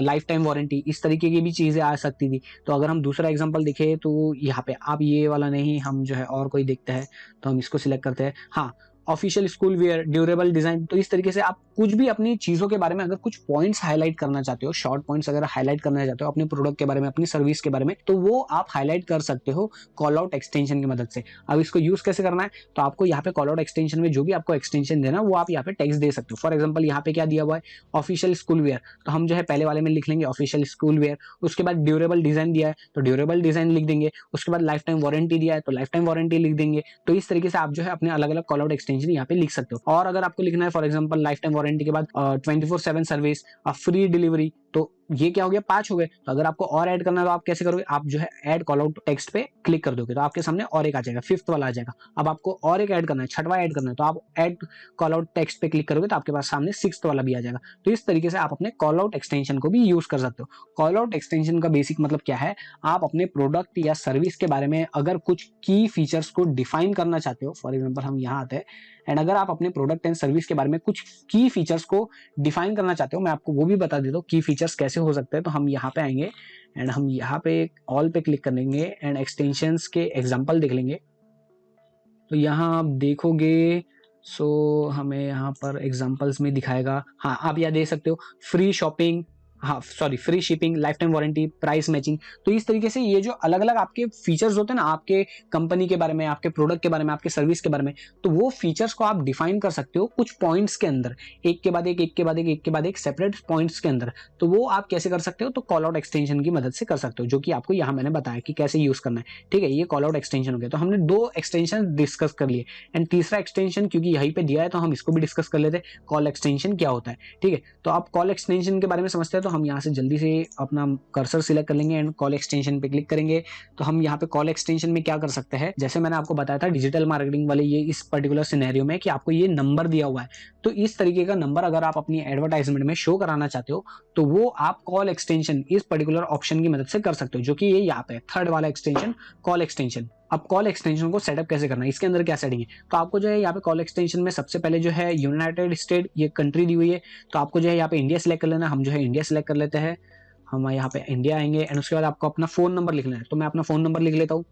लाइफ टाइम वारंटी, इस तरीके की भी चीजें आ सकती थी। तो अगर हम दूसरा एग्जांपल देखें तो यहाँ पे आप ये वाला नहीं, हम जो है और कोई देखते हैं, तो हम इसको सिलेक्ट करते हैं। हाँ, official school wear, durable design. तो इस तरीके से आप कुछ भी अपनी चीजों के बारे में अगर कुछ पॉइंट्स हाईलाइट करना चाहते हो, शॉर्ट पॉइंट्स अगर हाईलाइट करना चाहते हो अपने प्रोडक्ट के बारे में, अपनी सर्विस के बारे में, तो वो आप हाईलाइट कर सकते हो कॉल आउट एक्सटेंशन की मदद से। अब इसको यूज कैसे करना है, तो आपको यहाँ पे कॉल आउट एक्सटेंशन में जो भी आपको एक्सटेंशन देना वो आप यहाँ पे टेक्स्ट दे सकते हो। फॉर एग्जाम्पल यहाँ पे क्या दिया हुआ है, ऑफिशियल स्कूल वेयर, तो हम जो है पहले वाले में लिख लेंगे ऑफिशियल स्कूल वेयर। उसके बाद ड्यूरेबल डिजाइन दिया है तो ड्यूरेबल डिजाइन लिख देंगे। उसके बाद लाइफ टाइम वारंटी दिया है तो लाइफ टाइम वारंटी लिख देंगे। तो इस तरीके से आप जो है अपने अलग अलग कॉल आउट एक्सटेंशन यहाँ पे लिख सकते हो। और अगर आपको लिखना है for example life time warranty के बाद 24/7 सर्विस, फ्री डिलीवरी, तो ये क्या हो गया, 5 हो गए। तो अगर आपको और ऐड करना है तो आप कैसे करोगे, आप जो है ऐड कॉल आउट टेक्स्ट पे क्लिक कर दोगे तो आपके सामने और एक आ जाएगा, 5th वाला आ जाएगा। अब आपको और एक ऐड करना है, 6वां ऐड करना है, तो आप ऐड कॉल आउट टेक्स्ट पे क्लिक करोगे तो आपके पास सामने 6th वाला भी आ जाएगा। तो इस तरीके से आप अपने कॉल आउट एक्सटेंशन को भी यूज कर सकते हो। कॉल आउट एक्सटेंशन का बेसिक मतलब क्या है, आप अपने प्रोडक्ट या सर्विस के बारे में अगर कुछ की फीचर्स को डिफाइन करना चाहते हो, फॉर एग्जाम्पल हम यहाँ आते हैं एंड अगर आप अपने प्रोडक्ट एंड सर्विस के बारे में कुछ की फीचर्स को डिफाइन करना चाहते हो, मैं आपको वो भी बता देता हूँ की फीचर्स कैसे हो सकते हैं। तो हम यहाँ पे आएंगे एंड हम यहाँ पे ऑल पे क्लिक करेंगे एंड एक्सटेंशंस के एग्जांपल देख लेंगे। तो यहाँ आप देखोगे, सो हमें यहाँ पर एग्जांपल्स में दिखाएगा। हाँ, आप यहाँ देख सकते हो फ्री शॉपिंग, हाँ sorry free shipping, life time warranty, price matching. तो इस तरीके से ये जो अलग अलग आपके फीचर्स होते हैं ना, आपके कंपनी के बारे में, आपके प्रोडक्ट के बारे में, आपके सर्विस के बारे में, तो वो फीचर्स को आप डिफाइन कर सकते हो कुछ पॉइंट्स के अंदर, एक के बाद एक, एक के बाद एक, एक के बाद एक सेपरेट पॉइंट्स के अंदर। तो वो आप कैसे कर सकते हो, तो कॉल आउट एक्सटेंशन की मदद से कर सकते हो, जो कि आपको यहाँ मैंने बताया कि कैसे यूज करना है। ठीक है, ये कॉल आउट एक्सटेंशन हो गया। तो हमने 2 एक्सटेंशन डिस्कस कर लिए एंड तीसरा एक्सटेंशन क्योंकि यहीं पे दिया है तो हम इसको भी डिस्कस कर लेते हैं, कॉल एक्सटेंशन क्या होता है। ठीक है, तो आप कॉल एक्सटेंशन के बारे में समझते हैं, तो हम यहाँ से जल्दी से अपना कर्सर सिलेक्ट कर लेंगे एंड कॉल एक्सटेंशन पे क्लिक करेंगे। तो हम यहाँ पे कॉल एक्सटेंशन में क्या कर सकते हैं, जैसे मैंने आपको बताया था डिजिटल मार्केटिंग वाले ये इस पर्टिकुलर सिनेरियो में कि आपको ये नंबर दिया हुआ है, तो इस तरीके का नंबर अगर आप अपनी एडवर्टाइजमेंट में शो कराना चाहते हो तो वो आप कॉल एक्सटेंशन इस पर्टिकुलर ऑप्शन की मदद से कर सकते हो, जो कि ये यहाँ पे 3rd वाला एक्सटेंशन, कॉल एक्सटेंशन। अब कॉल एक्सटेंशन को सेटअप कैसे करना है, इसके अंदर क्या सेटिंग है, तो आपको जो है यहाँ पे कॉल एक्सटेंशन में सबसे पहले जो है यूनाइटेड स्टेट ये कंट्री दी हुई है, तो आपको जो है यहाँ पे इंडिया सिलेक्ट कर लेना। हम जो है इंडिया सिलेक्ट कर लेते हैं। हम यहाँ पे इंडिया आएंगे एंड उसके बाद आपको अपना फोन नंबर लिखना है, तो मैं अपना फोन नंबर लिख लेता हूँ।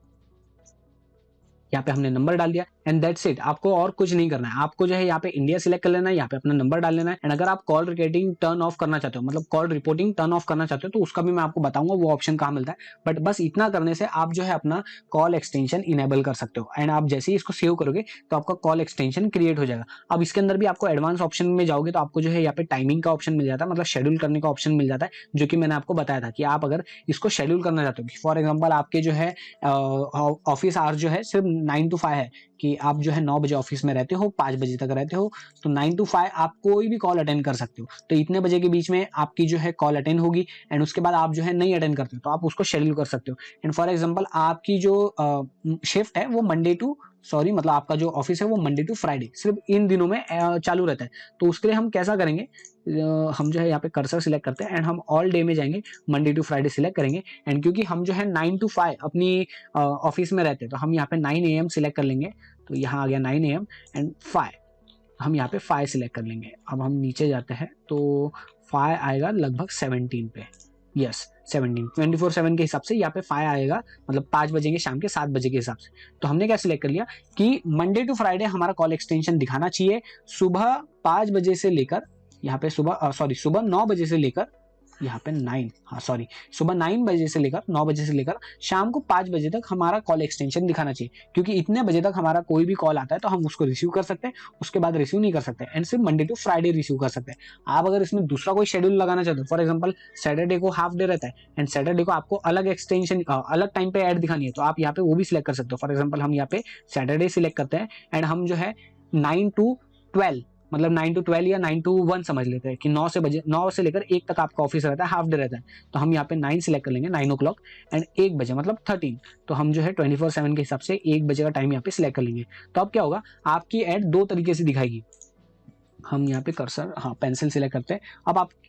यहाँ पे हमने नंबर डाल दिया एंड दैट्स इट। आपको और कुछ नहीं करना है, आपको जो है यहाँ पे इंडिया सिलेक्ट कर लेना है, यहाँ पे अपना नंबर डाल लेना है। एंड अगर आप कॉल रिकॉर्डिंग टर्न ऑफ करना चाहते हो, मतलब कॉल रिपोर्टिंग टर्न ऑफ करना चाहते हो, तो उसका भी मैं आपको बताऊंगा वो ऑप्शन कहाँ मिलता है। बट बस इतना करने से आप जो है अपना कॉल एक्सटेंशन इनेबल कर सकते हो एंड आप जैसे ही इसको सेव करोगे तो आपका कॉल एक्सटेंशन क्रिएट हो जाएगा। अब इसके अंदर भी आपको एडवांस ऑप्शन में जाओगे तो आपको जो है यहाँ पे टाइमिंग का ऑप्शन मिल जाता है, मतलब शेड्यूल करने का ऑप्शन मिल जाता है, जो कि मैंने आपको बताया था कि आप अगर इसको शेड्यूल करना चाहते हो, फॉर एग्जाम्पल आपके जो है ऑफिस आवर्स जो है सिर्फ 9 to 5 है, कि आप जो है 9 बजे ऑफिस में रहते हो, 5 बजे तक रहते हो, तो 9 to 5 आप कोई भी कॉल अटेंड कर सकते हो। तो इतने बजे के बीच में आपकी जो है कॉल अटेंड होगी एंड उसके बाद आप जो है नहीं अटेंड करते हो तो आप उसको शेड्यूल कर सकते हो। एंड फॉर एग्जांपल आपकी जो शिफ्ट है वो मतलब आपका जो ऑफिस है वो मंडे टू फ्राइडे सिर्फ इन दिनों में चालू रहता है। तो उसके लिए हम कैसा करेंगे, हम जो है यहाँ पे कर्सर सिलेक्ट करते हैं एंड हम ऑल डे में जाएंगे, मंडे टू फ्राइडे सिलेक्ट करेंगे। एंड क्योंकि हम जो है 9 to 5 अपनी ऑफिस में रहते हैं तो हम यहाँ पे 9 AM सिलेक्ट कर लेंगे। तो यहाँ आ गया 9 AM एंड 5, हम यहाँ पे 5 सिलेक्ट कर लेंगे। अब हम नीचे जाते हैं तो 5 आएगा लगभग 17 पे, यस 17, 24/7 के हिसाब से यहाँ पे 5 आएगा, मतलब 5 बजेंगे शाम के 7 बजे के हिसाब से। तो हमने क्या सिलेक्ट कर लिया कि मंडे टू फ्राइडे हमारा कॉल एक्सटेंशन दिखाना चाहिए सुबह 5 बजे से लेकर, यहाँ पे सुबह 9 बजे से लेकर यहाँ पे 9, सुबह 9 बजे से लेकर 9 बजे से लेकर शाम को 5 बजे तक हमारा कॉल एक्सटेंशन दिखाना चाहिए, क्योंकि इतने बजे तक हमारा कोई भी कॉल आता है तो हम उसको रिसीव कर सकते हैं, उसके बाद रिसीव नहीं कर सकते एंड सिर्फ मंडे टू फ्राइडे रिसीव कर सकते हैं। आप अगर इसमें दूसरा कोई शेड्यूल लगाना चाहते हो, फॉर एग्जाम्पल सैटरडे को हाफ डे रहता है एंड सैटरडे को आपको अलग एक्सटेंशन अलग टाइम पे ऐड दिखानी है, तो आप यहाँ पे वो भी सिलेक्ट कर सकते हो। फॉर एग्जाम्पल हम यहाँ पे सैटरडे सिलेक्ट करते हैं एंड हम जो है 9 to 12, मतलब 9 to 12 या 9 to 1 समझ लेते हैं कि 9 से लेकर 1 तक आपका ऑफिस रहता है, हाफ डे रहता है। तो हम यहाँ पे 9 सिलेक्ट कर लेंगे, 9 o'clock एंड 1 बजे मतलब 13, तो हम जो है 24/7 के हिसाब से 1 बजे का टाइम यहाँ पे सिलेक्ट कर लेंगे। तो अब क्या होगा, आपकी एड 2 तरीके से दिखाएगी। हम यहाँ पे कर्सर पेंसिल सिलेक्ट करते हैं।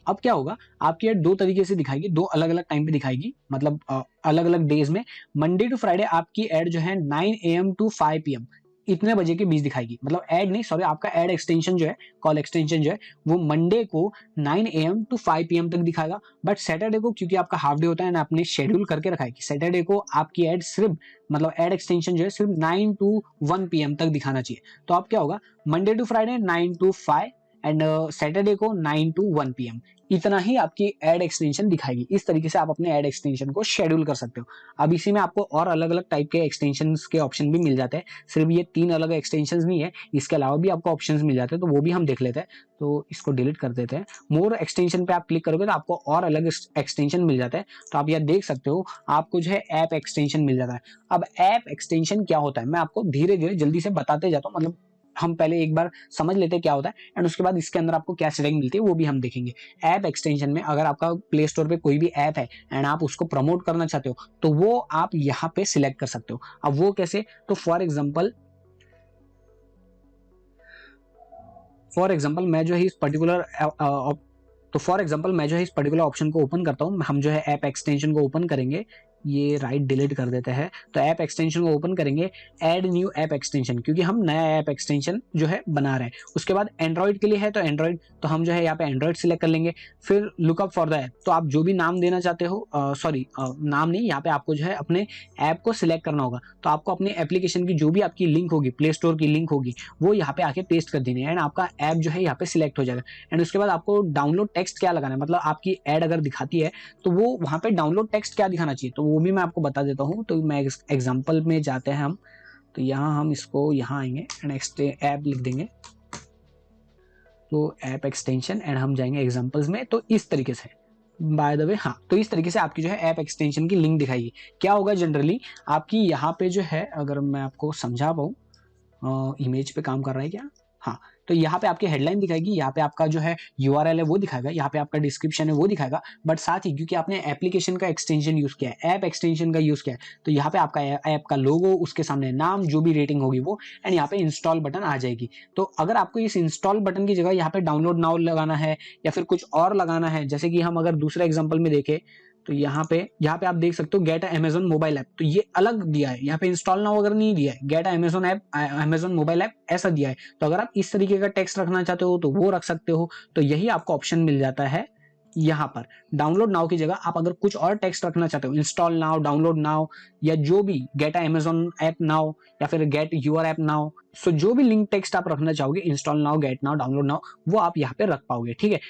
अब क्या होगा, आपकी एड 2 तरीके से दिखाएगी, 2 अलग अलग टाइम पे दिखाएगी, मतलब अलग अलग डेज में। मंडे टू फ्राइडे आपकी एड जो है 9 AM to 5 PM इतने बजे के बीच दिखाएगी, मतलब एड नहीं, सॉरी, आपका एड एक्सटेंशन जो है, कॉल एक्सटेंशन जो है वो मंडे को 9 AM to 5 PM तक दिखाएगा। बट सैटरडे को, क्योंकि आपका हाफ डे होता है ना, आपने शेड्यूल करके रखा है कि सैटरडे को आपकी एड सिर्फ, मतलब एड एक्सटेंशन जो है सिर्फ 9 to 1 PM तक दिखाना चाहिए। तो अब क्या होगा, Monday to Friday 9 to 5 and Saturday को 9 to 1 PM, इतना ही आपकी एड एक्सटेंशन दिखाएगी। इस तरीके से आप अपने एड एक्सटेंशन को शेड्यूल कर सकते हो। अब इसी में आपको और अलग अलग टाइप के एक्सटेंशन के ऑप्शन भी मिल जाते हैं, सिर्फ ये 3 अलग एक्सटेंशन नहीं है, इसके अलावा भी आपको ऑप्शन मिल जाते हैं, तो वो भी हम देख लेते हैं। तो इसको डिलीट कर देते हैं। मोर एक्सटेंशन पे आप क्लिक करोगे तो आपको और अलग एक्सटेंशन मिल जाता है। तो आप यह देख सकते हो, आपको जो है ऐप एक्सटेंशन मिल जाता है। अब ऐप एक्सटेंशन क्या होता है, मैं आपको धीरे धीरे जल्दी से बताते जाता हूँ, मतलब हम पहले एक बार समझ लेते हैं क्या होता है एंड उसके बाद इसके अंदर आपको क्या सेटिंग मिलती है वो भी हम देखेंगे। ऐप एक्सटेंशन में अगर आपका प्ले स्टोर पे कोई भी ऐप है एंड आप उसको प्रमोट करना चाहते हो तो वो आप यहाँ पे सिलेक्ट कर सकते हो। अब वो कैसे, तो फॉर एग्जांपल मैं जो है इस पर्टिकुलर ऑप्शन को ओपन करता हूँ। हम जो है ऐप एक्सटेंशन को ओपन करेंगे, ये राइट डिलीट कर देते हैं। तो ऐप एक्सटेंशन को ओपन करेंगे, ऐड न्यू ऐप एक्सटेंशन, क्योंकि हम नया ऐप एक्सटेंशन जो है बना रहे हैं। उसके बाद एंड्रॉइड के लिए है तो एंड्रॉइड, तो हम जो है यहाँ पे एंड्रॉइड सिलेक्ट कर लेंगे। फिर लुकअप फॉर द ऐप, तो आप जो भी नाम देना चाहते हो, नाम नहीं, यहाँ पे आपको जो है अपने ऐप को सिलेक्ट करना होगा। तो आपको अपने एप्लीकेशन की जो भी आपकी लिंक होगी, प्ले स्टोर की लिंक होगी, वो यहाँ पे आके पेस्ट कर देनी है एंड आपका ऐप जो है यहाँ पे सिलेक्ट हो जाएगा। एंड उसके बाद आपको डाउनलोड टेक्स्ट क्या लगाना है, मतलब आपकी ऐड अगर दिखाती है तो वो वहाँ पे डाउनलोड टेक्स्ट क्या दिखाना चाहिए, तो वो भी मैं आपको बता देता हूँ। तो मैं एग्जांपल में जाते हैं हम, तो यहाँ हम इसको यहाँ आएंगे एंड ऐप लिख देंगे, तो ऐप एक्सटेंशन एंड हम जाएंगे एग्जांपल्स में। तो इस तरीके से, बाय द वे, तो इस तरीके से आपकी जो है ऐप एक्सटेंशन की लिंक दिखाएगी। क्या होगा जनरली आपकी यहाँ पे जो है, अगर मैं आपको समझा पाऊँ, इमेज पे काम कर रहा है क्या, तो यहाँ पे आपकी हेडलाइन दिखाएगी, यहाँ पे आपका जो है URL है वो दिखाएगा, यहाँ पे आपका डिस्क्रिप्शन है वो दिखाएगा। बट साथ ही क्योंकि आपने एप्लीकेशन का एक्सटेंशन यूज किया है, ऐप एक्सटेंशन का यूज किया है, तो यहाँ पे आपका ऐप का लोगो, उसके सामने नाम, जो भी रेटिंग होगी वो, एंड यहाँ पे इंस्टॉल बटन आ जाएगी। तो अगर आपको इस इंस्टॉल बटन की जगह यहाँ पे डाउनलोड नाउ लगाना है या फिर कुछ और लगाना है, जैसे कि हम अगर दूसरे एग्जाम्पल में देखें तो यहाँ पे आप देख सकते हो गेट अमेज़न मोबाइल ऐप, तो ये अलग दिया है, यहाँ पे इंस्टॉल नाउ अगर नहीं दिया है, गेट अमेज़न मोबाइल ऐप ऐसा दिया है। तो अगर आप इस तरीके का टेक्स्ट रखना चाहते हो तो वो रख सकते हो। तो यही आपको ऑप्शन मिल जाता है यहाँ पर डाउनलोड नाउ की जगह आप अगर कुछ और टेक्स्ट रखना चाहते हो, इंस्टॉल नाउ, डाउनलोड नाउ, या जो भी गेट अमेजोन ऐप नाउ या फिर get your app now, so जो भी लिंक टेक्स्ट आप रखना चाहोगे, install now, get now, download now, वो आप यहाँ पे रख पाओगे, ठीक है।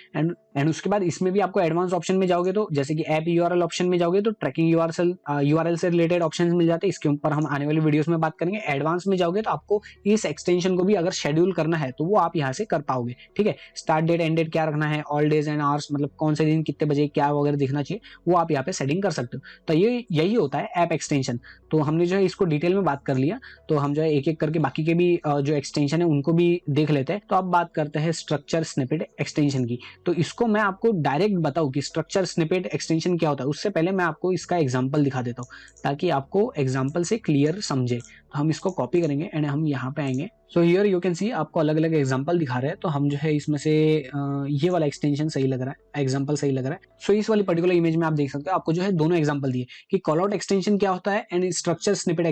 एंड उसके बाद इसमें भी आपको एडवांस ऑप्शन में जाओगे तो जैसे कि ऐप यूआरएल ऑप्शन में जाओगे तो ट्रैकिंग यूआरएल से रिलेटेड ऑप्शंस मिल जाते हैं। इसके ऊपर हम आने वाली वीडियोस में बात करेंगे। एडवांस में जाओगे तो आपको इस एक्सटेंशन को भी अगर शेड्यूल करना है तो वो आप यहाँ से कर पाओगे, ठीक है। स्टार्ट डेट एंड डेट क्या रखना है, ऑल डेज एंड आवर्स, मतलब कौन से दिन कितने बजे क्या वगैरह दिखना चाहिए, वो आप यहाँ पे सेटिंग कर सकते हो। तो ये यही होता है ऐप एक्सटेंशन। तो हमने जो है इसको डिटेल में बात कर लिया, तो हम जो है एक एक करके बाकी के भी जो एक्सटेंशन है उनको भी देख लेते हैं। तो अब बात करते हैं स्ट्रक्चर स्निपेट एक्सटेंशन की। तो इसको मैं आपको डायरेक्ट बताऊं कि स्ट्रक्चर स्निपेट एक्सटेंशन क्या होता है, उससे पहले मैं आपको इसका एग्जांपल दिखा देता हूं ताकि आपको एग्जांपल से क्लियर समझे। तो हम इसको कॉपी करेंगे एंड हम यहाँ पे आएंगे। So here you can see आपको अलग अलग एग्जांपल दिखा रहे हैं। तो हम जो है इसमें से ये वाला एक्सटेंशन सही लग रहा है, एग्जांपल सही लग रहा है। सो इस वाली पर्टिकुलर इमेज में आप देख सकते हो आपको जो है दोनों एग्जांपल दिए कि कॉल आउट एक्सटेंशन क्या होता है एंड स्ट्रक्चर स्निपेट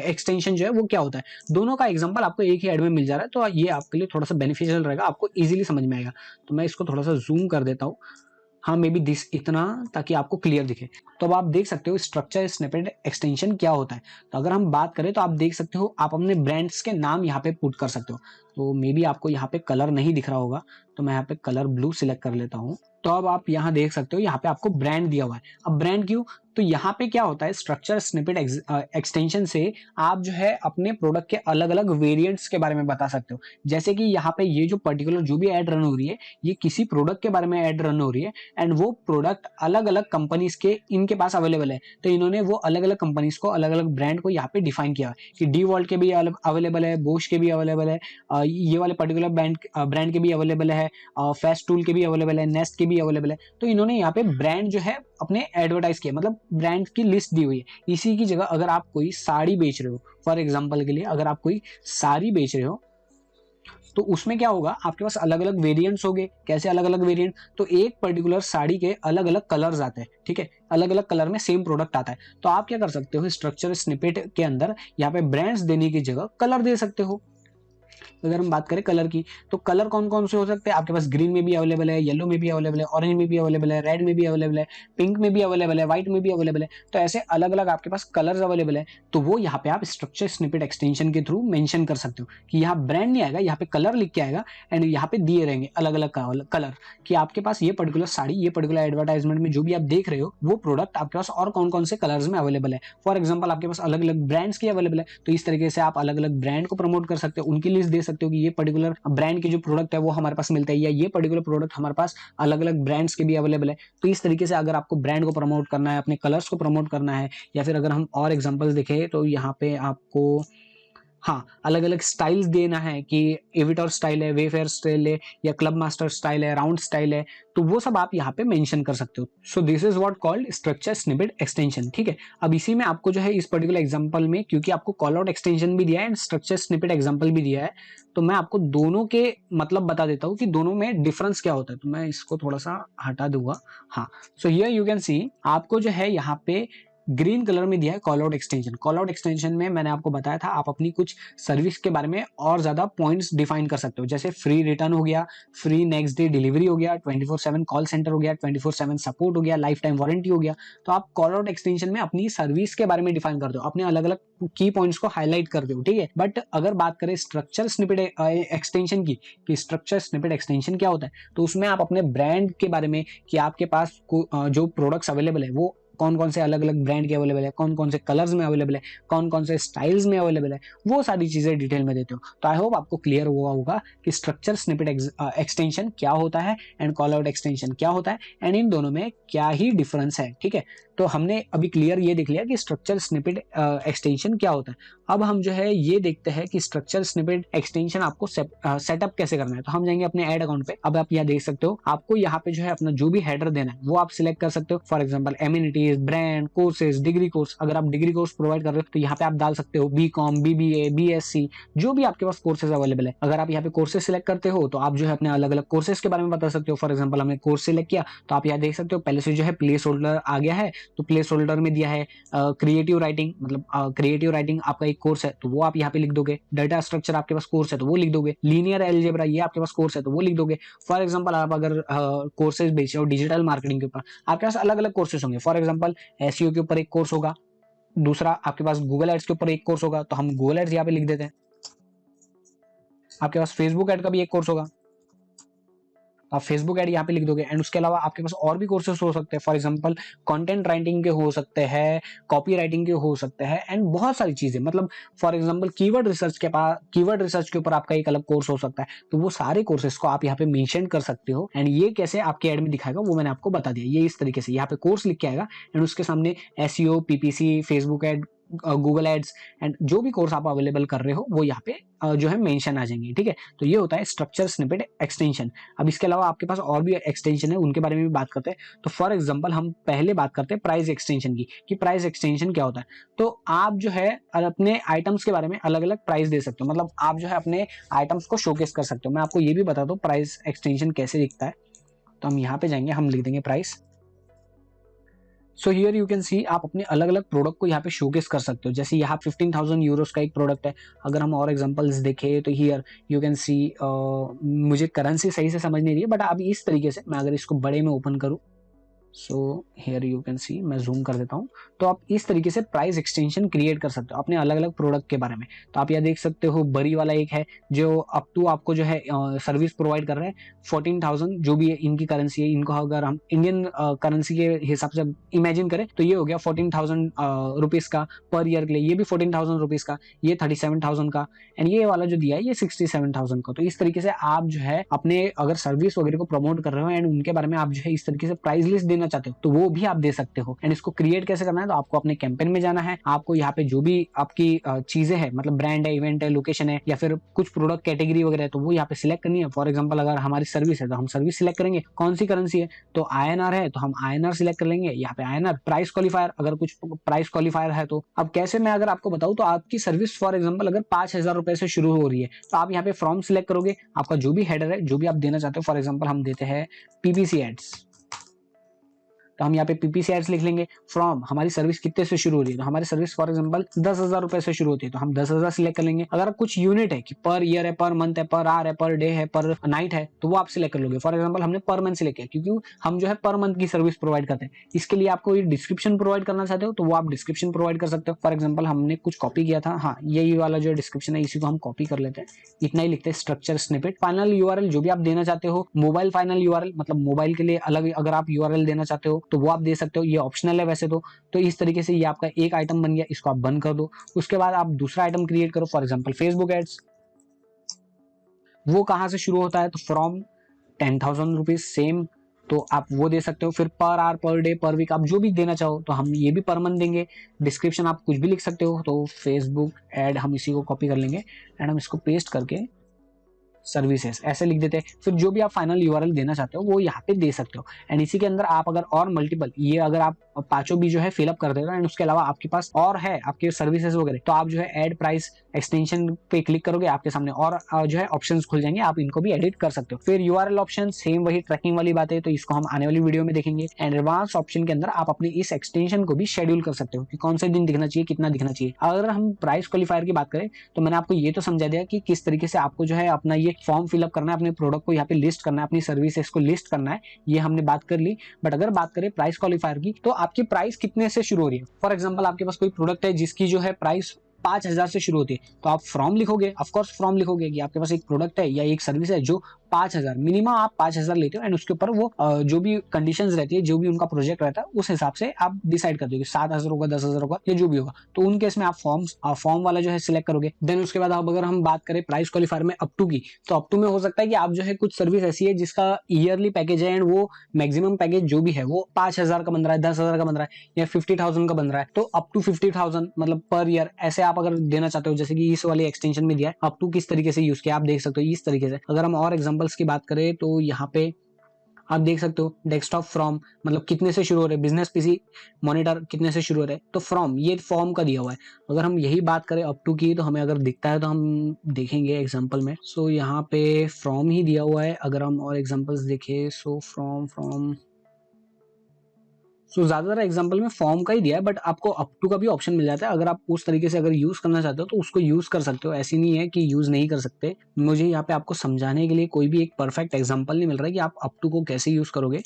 एक्सटेंशन जो है वो क्या होता है। दोनों का एग्जांपल आपको एक ही ऐड में मिल जा रहा है, तो ये आपके लिए थोड़ा सा बेनिफिशियल रहेगा, आपको इजीली समझ में आएगा। तो मैं इसको थोड़ा सा जूम कर देता हूँ, हाँ मे बी दिस इतना, ताकि आपको क्लियर दिखे। तो अब आप देख सकते हो स्ट्रक्चर स्निपेट एक्सटेंशन क्या होता है। तो अगर हम बात करें तो आप देख सकते हो आप अपने ब्रांड्स के नाम यहाँ पे पुट कर सकते हो। तो मे बी आपको यहाँ पे कलर नहीं दिख रहा होगा, तो मैं यहाँ पे कलर ब्लू सिलेक्ट कर लेता हूँ। तो अब आप यहाँ देख सकते हो यहाँ पे आपको ब्रांड दिया हुआ है। अब ब्रांड क्यों, तो यहाँ पे क्या होता है स्ट्रक्चर स्निपेट एक्सटेंशन से आप जो है अपने प्रोडक्ट के अलग अलग वेरिएंट्स के बारे में बता सकते हो। जैसे कि यहाँ पे ये जो पर्टिकुलर जो भी एड रन हो रही है ये किसी प्रोडक्ट के बारे में एड रन हो रही है एंड वो प्रोडक्ट अलग अलग कंपनीज के इनके पास अवेलेबल है। तो इन्होंने वो अलग अलग कंपनीज को अलग अलग ब्रांड को यहाँ पे डिफाइन किया कि डी वॉल्ट के भी अवेलेबल है, बोश के भी अवेलेबल है, ये वाले पर्टिकुलर ब्रांड के भी अवेलेबल है, फेस्ट टूल के भी अवेलेबल है, नेस्ट के भी अवेलेबल है। तो इन्होंने यहाँ पे ब्रांड जो है अपने एडवर्टाइज किया, मतलब ब्रांड की लिस्ट दी हुई है। इसी की जगह अगर आप कोई साड़ी बेच रहे हो, फॉर एग्जांपल के लिए अगर आप कोई साड़ी बेच रहे हो तो उसमें क्या होगा आपके पास अलग अलग वेरिएंट्स होंगे। कैसे अलग अलग वेरिएंट, तो एक पर्टिकुलर साड़ी के अलग अलग कलर्स आते हैं, ठीक है, अलग अलग कलर में सेम प्रोडक्ट आता है। तो आप क्या कर सकते हो स्ट्रक्चर स्निपेट के अंदर यहाँ पे ब्रांड्स देने की जगह कलर दे सकते हो। अगर हम बात करें कलर की तो कलर कौन कौन से हो सकते हैं आपके पास, ग्रीन में भी अवेलेबल है, येलो में भी अवेलेबल है, ऑरेंज में भी अवेलेबल है, रेड में भी अवेलेबल है, पिंक में भी अवेलेबल है, व्हाइट में भी अवेलेबल है। तो ऐसे अलग अलग आपके पास कलर्स अवेलेबल है। तो वो यहाँ पे आप स्ट्रक्चर स्निपेट एक्सटेंशन के थ्रू मेंशन कर सकते हो कि यहाँ ब्रांड नहीं आएगा, यहाँ पे कलर लिख के आएगा एंड यहाँ पे दिए रहेंगे अलग अलग कलर कि आपके पास ये पर्टिकुलर साड़ी, ये पर्टिकुलर एडवर्टाइजमेंट में जो भी आप देख रहे हो वो प्रोडक्ट आपके पास और कौन कौन से कलर्स में अवेलेबल है। फॉर एग्जाम्पल आपके पास अलग अलग ब्रांड्स की अवेलेबल है, तो इस तरीके से आप अलग अलग ब्रांड को प्रमोट कर सकते हो, उनकी लिस्ट दे सकते हो कि ये पर्टिकुलर ब्रांड के जो प्रोडक्ट है वो हमारे पास मिलता है, या ये पर्टिकुलर प्रोडक्ट हमारे पास अलग अलग ब्रांड्स के भी अवेलेबल है। तो इस तरीके से अगर आपको ब्रांड को प्रमोट करना है, अपने कलर्स को प्रमोट करना है, या फिर अगर हम और एग्जांपल्स देखें तो यहाँ पे आपको हाँ अलग अलग स्टाइल्स देना है कि एविटर स्टाइल है, वेफेयर स्टाइल है, या क्लब मास्टर स्टाइल है, राउंड स्टाइल है, तो वो सब आप यहाँ पे मेंशन कर सकते हो। सो this is what called structure snippet extension, ठीक है। अब इसी में आपको जो है इस पर्टिकुलर एग्जांपल में, क्योंकि आपको कॉल आउट एक्सटेंशन भी दिया है एंड स्ट्रक्चर स्निपेट एग्जांपल भी दिया है, तो मैं आपको दोनों के मतलब बता देता हूँ कि दोनों में डिफरेंस क्या होता है। तो मैं इसको थोड़ा सा हटा दूंगा। हाँ, so here you can see आपको जो है यहाँ पे ग्रीन कलर में दिया है call out extension. Call out extension में मैंने आपको बताया था आप अपनी कुछ सर्विस के बारे में और ज्यादा पॉइंट्स डिफाइन कर सकते हो, जैसे फ्री रिटर्न हो गया, फ्री नेक्स्ट डे डिलीवरी हो गया, 24/7 कॉल सेंटर हो गया, 24/7 सपोर्ट हो गया, लाइफ टाइम वारंटी हो गया। तो आप कॉल आउट एक्सटेंशन में अपनी सर्विस के बारे में डिफाइन कर दो, अपने अलग अलग की पॉइंट्स को हाईलाइट कर दो, ठीक है। बट अगर बात करें स्ट्रक्चर स्निपेट एक्सटेंशन की कि स्ट्रक्चर स्निपेट एक्सटेंशन क्या होता है, तो उसमें आप अपने ब्रांड के बारे में कि आपके पास जो प्रोडक्ट्स अवेलेबल है वो कौन कौन से अलग अलग ब्रांड के अवेलेबल है, कौन कौन से कलर्स में अवेलेबल है, कौन कौन से स्टाइल्स में अवेलेबल है, वो सारी चीजें डिटेल में देते हो। तो आई होप आपको क्लियर हुआ होगा कि स्ट्रक्चर स्निपेट एक्सटेंशन क्या होता है एंड कॉल आउट एक्सटेंशन क्या होता है एंड इन दोनों में क्या ही डिफरेंस है, ठीक है। तो हमने अभी क्लियर ये देख लिया कि स्ट्रक्चर स्निपेट एक्सटेंशन क्या होता है। अब हम जो है ये देखते हैं कि स्ट्रक्चर स्निपेट एक्सटेंशन आपको सेटअप कैसे करना है। तो हम जाएंगे अपने ऐड अकाउंट पे। अब आप यहाँ देख सकते हो आपको यहाँ पे जो है अपना जो भी हेडर देना है वो आप सिलेक्ट कर सकते हो। For example amenity, accessories, brand, courses, degree course. अगर आप डिग्री कोर्स प्रोवाइड कर रहे हो तो यहाँ पे आप डाल सकते हो बीकॉम, बीबीए, बीएससी, जो भी आपके पास कोर्सेज अवेलेबल है। अगर आप यहाँ पे कोर्सेज सिलेक्ट करते हो तो आप जो है अपने अलग अलग कोर्सेज के बारे में बता सकते हो। फॉर एग्जाम्पल हमने कोर्स सिलेक्ट किया तो आप यहाँ देख सकते हो पहले से जो है प्लेस होल्डर आ गया है। तो प्लेस होल्डर में दिया है क्रिएटिव राइटिंग, मतलब क्रिएटिव राइटिंग आपका एक कोर्स है तो वो आप यहाँ पे लिख दोगे। डाटा स्ट्रक्चर आपके पास कोर्स है तो वो लिख दोगे। लीनियर अलजेब्रा ये आपके पास कोर्स है तो वो लिख दोगे। फॉर एग्जाम्पल आप अगर कोर्सेज बेच रहे हो डिजिटल मार्केटिंग के ऊपर, आपके पास अलग अलग कोर्सेज होंगे। फॉर एग्जाम्पल एसईओ के ऊपर एक कोर्स होगा, दूसरा आपके पास गूगल एड्स के ऊपर एक कोर्स होगा तो हम गूगल एड्स यहाँ पे लिख देते हैं। आपके पास फेसबुक एड का भी एक कोर्स होगा, आप फेसबुक ऐड यहाँ पे लिख दोगे। एंड उसके अलावा आपके पास और भी कोर्सेस हो सकते हैं। फॉर एग्जांपल कंटेंट राइटिंग के हो सकते हैं, कॉपी राइटिंग के हो सकते हैं एंड बहुत सारी चीजें। मतलब फॉर एग्जांपल कीवर्ड रिसर्च के ऊपर आपका एक अलग कोर्स हो सकता है। तो वो सारे कोर्सेस को आप यहाँ पे मेंशन कर सकते हो। एंड ये कैसे आपके ऐड में दिखाएगा वो मैंने आपको बता दिया। ये इस तरीके से यहाँ पे कोर्स लिख के आएगा एंड उसके सामने SEO, PPC, Facebook ad, Google ads and जो भी कोर्स आप अवेलेबल कर रहे हो वो यहाँ पे जो है मेंशन आ जाएंगे। ठीक है, तो ये होता है स्ट्रक्चर स्निपेट एक्सटेंशन। अब इसके अलावा आपके पास और भी एक्सटेंशन है, उनके बारे में भी बात करते हैं। तो फॉर एग्जांपल हम पहले बात करते हैं प्राइस एक्सटेंशन की, कि प्राइस एक्सटेंशन क्या होता है। तो आप जो है अपने आइटम्स के बारे में अलग अलग प्राइस दे सकते हो, मतलब आप जो है अपने आइटम्स को शोकेस कर सकते हो। मैं आपको ये भी बता दूं प्राइस एक्सटेंशन कैसे दिखता है। तो हम यहाँ पे जाएंगे, हम लिख देंगे price. So here you can see आप अपने अलग अलग प्रोडक्ट को यहाँ पे शोकेस कर सकते हो। जैसे यहाँ 15,000 यूरोस का एक प्रोडक्ट है। अगर हम और एग्जांपल्स देखें तो हियर यू कैन सी, मुझे करेंसी सही से समझ नहीं रही है बट अभी इस तरीके से मैं अगर इसको बड़े में ओपन करूँ, so here you can see, मैं जूम कर देता हूँ। तो आप इस तरीके से प्राइस एक्सटेंशन क्रिएट कर सकते हो अपने अलग अलग प्रोडक्ट के बारे में। तो आप यहाँ देख सकते हो बरी वाला एक है जो अप टू आपको जो है सर्विस प्रोवाइड कर रहे हैं 14,000, जो भी इनकी करेंसी है। इनको अगर हम इंडियन करेंसी के हिसाब से इमेजिन करें तो ये हो गया 14,000 रुपीज का पर ईयर के लिए। ये भी 14,000 रुपीज का, ये 37,000 का एंड ये वाला जो दिया है ये 67,000 का। तो इस तरीके से आप जो है अपने अगर सर्विस वगैरह को प्रमोट कर रहे हो एंड उनके बारे में आप जो है इस तरीके से प्राइस लिस्ट देना चाहते हो तो वो भी आप दे सकते हो। एंड इसको क्रिएट कैसे करना है, तो आपको अपने कैंपेन में जाना है। आपको यहाँ पे जो भी आपकी चीजें हैं, मतलब ब्रांड है, इवेंट है, लोकेशन है या फिर कुछ प्रोडक्ट कैटेगरी वगैरह है, तो वो यहाँ पे सिलेक्ट करनी है। फॉर एग्जांपल अगर हमारी सर्विस है तो हम सर्विस सिलेक्ट करेंगे। कौन सी करेंसी है, तो INR है तो हम INR सिलेक्ट कर लेंगे। यहाँ पे INR प्राइस क्वालिफायर, अगर कुछ प्राइस क्वालिफायर है तो अब कैसे मैं अगर आपको बताऊं तो आपकी सर्विस फॉर एग्जांपल अगर 5,000 रुपए से शुरू हो रही है तो आप यहाँ पे फ्रॉम सिलेक्ट करोगे। आपका जो भी हेडर है, जो भी आप देना चाहते हो, फॉर एग्जांपल हम देते हैं PPC एड्स, तो हम यहाँ पे PPC एड्स लिख लेंगे। फ्रॉम हमारी सर्विस कितने से शुरू हो रही है, तो हमारी सर्विस फॉर एग्जांपल 10,000 रुपए से शुरू होती है तो हम 10,000 सिलेक्ट कर लेंगे। अगर कुछ यूनिट है कि पर ईयर है, पर मंथ है, पर आवर है, पर डे है, पर नाइट है, तो वो आप सिलेक्ट कर लोगे। फॉर एग्जांपल हमने पर मंथ सिलेक्ट किया क्योंकि हम जो है पर मंथ की सर्विस प्रोवाइड करते हैं। इसके लिए आपको डिस्क्रिप्शन प्रोवाइड करना चाहते हो तो वो आप डिस्क्रिप्शन प्रोवाइड कर सकते हो। फॉर एग्जाम्पल हमने कुछ कॉपी किया था, हाँ यही वाला जो डिस्क्रिप्शन है इसी को हम कॉपी कर लेते हैं, इतना ही लिखते हैं स्ट्रक्चर स्निपेट। फाइनल URL जो भी आप देना चाहते हो, मोबाइल फाइनल URL मतलब मोबाइल के लिए अलग अगर आप URL देना चाहते हो तो वो आप दे सकते हो, ये ऑप्शनल है वैसे तो इस तरीके से ये आपका एक आइटम बन गया, इसको आप बंद कर दो। उसके बाद आप दूसरा आइटम क्रिएट करो, फॉर एग्जांपल फेसबुक एड्स। वो कहां से शुरू होता है, तो फ्रॉम 10,000 रुपीज सेम, तो आप वो दे सकते हो। फिर पर आवर, पर डे, पर वीक आप जो भी देना चाहो, तो हम ये भी पर मंथ देंगे। डिस्क्रिप्शन आप कुछ भी लिख सकते हो, तो फेसबुक एड हम इसी को कॉपी कर लेंगे एंड हम इसको पेस्ट करके सर्विसेज ऐसे लिख देते हैं। फिर जो भी आप फाइनल URL देना चाहते हो वो यहाँ पे दे सकते हो। एंड इसी के अंदर आप अगर और मल्टीपल, ये अगर आप पांचों भी जो है फिलअप कर देते हो एंड उसके अलावा आपके पास और है आपके सर्विसेज वगैरह, तो आप जो है ऐड प्राइस एक्सटेंशन पे क्लिक करोगे, आपके सामने और जो है ऑप्शंस खुल जाएंगे, आप इनको भी एडिट कर सकते हो। फिर URL ऑप्शन सेम वही ट्रैकिंग वाली बात है, तो इसको हम आने वाली वीडियो में देखेंगे। एंड एडवांस ऑप्शन के अंदर आप अपनी इस एक्सटेंशन को भी शेड्यूल कर सकते हो कि कौन से दिन दिखना चाहिए, कितना दिखना चाहिए। अगर हम प्राइस क्वालिफायर की बात करें तो मैंने आपको ये तो समझा दिया कि किस तरीके से आपको जो है अपना ये फॉर्म फिलअप करना है, अपने प्रोडक्ट को यहाँ पे लिस्ट करना है, अपनी सर्विसेज को लिस्ट करना है, ये हमने बात कर ली। बट अगर बात करें प्राइस क्वालिफायर की, तो आपकी प्राइस कितने से शुरू हो रही है। फॉर एग्जांपल आपके पास कोई प्रोडक्ट है जिसकी जो है प्राइस 5,000 से शुरू होती है, तो आप फ्रॉम लिखोगे, ऑफकोर्स फ्रॉम लिखोगे कि आपके पास एक प्रोडक्ट है या एक सर्विस है जो 5,000 मिनिमम आप 5,000 लेते हो एंड उसके ऊपर वो जो भी कंडीशंस रहती है, जो भी उनका प्रोजेक्ट रहता है, उस हिसाब से आप डिसाइड कर दोगे 7,000 होगा, 10,000 होगा या जो भी होगा। तो उन केस में आप फॉर्म वाला जो है सिलेक्ट करोगे। देन उसके बाद अब अगर हम बात करें प्राइस क्वालिफायर में अप टू की, तो अप टू में हो सकता है कि आप जो है कुछ सर्विस ऐसी है जिसका ईयरली पैकेज है एंड वो मैक्सिमम पैकेज जो भी है वो 5,000 का बन रहा है, 10,000 का बन रहा है या 50,000 का बन रहा है, तो अप टू 50,000 मतलब पर ईयर ऐसे आप अगर देना चाहते हो, जैसे कि इस वाले एक्सटेंशन में दिया है अप टू किस तरीके से यूज किया आप देख सकते हो इस तरीके से। अगर हम और एग्जांपल्स की बात करें तो यहाँ पे आप देख सकते हो डेस्कटॉप फ्रॉम मतलब कितने से शुरू हो रहे हैं, बिजनेस पीसी मॉनिटर कितने से शुरू हो रहे हैं, तो फ्रॉम ये फॉर्म का दिया हुआ है। अगर हम यही बात करें अप टू की तो हमें अगर दिखता है तो हम देखेंगे एग्जांपल में। सो यहाँ पे फ्रॉम ही दिया हुआ है। अगर हम और एग्जांपल्स देखें सो फ्रॉम सो ज्यादातर एग्जांपल में फॉर्म का ही दिया है, बट आपको अप टू का भी ऑप्शन मिल जाता है। अगर आप उस तरीके से अगर यूज करना चाहते हो तो उसको यूज कर सकते हो, ऐसी नहीं है कि यूज नहीं कर सकते। मुझे यहाँ पे आपको समझाने के लिए कोई भी एक परफेक्ट एग्जांपल नहीं मिल रहा है कि आप अप टू को कैसे यूज करोगे।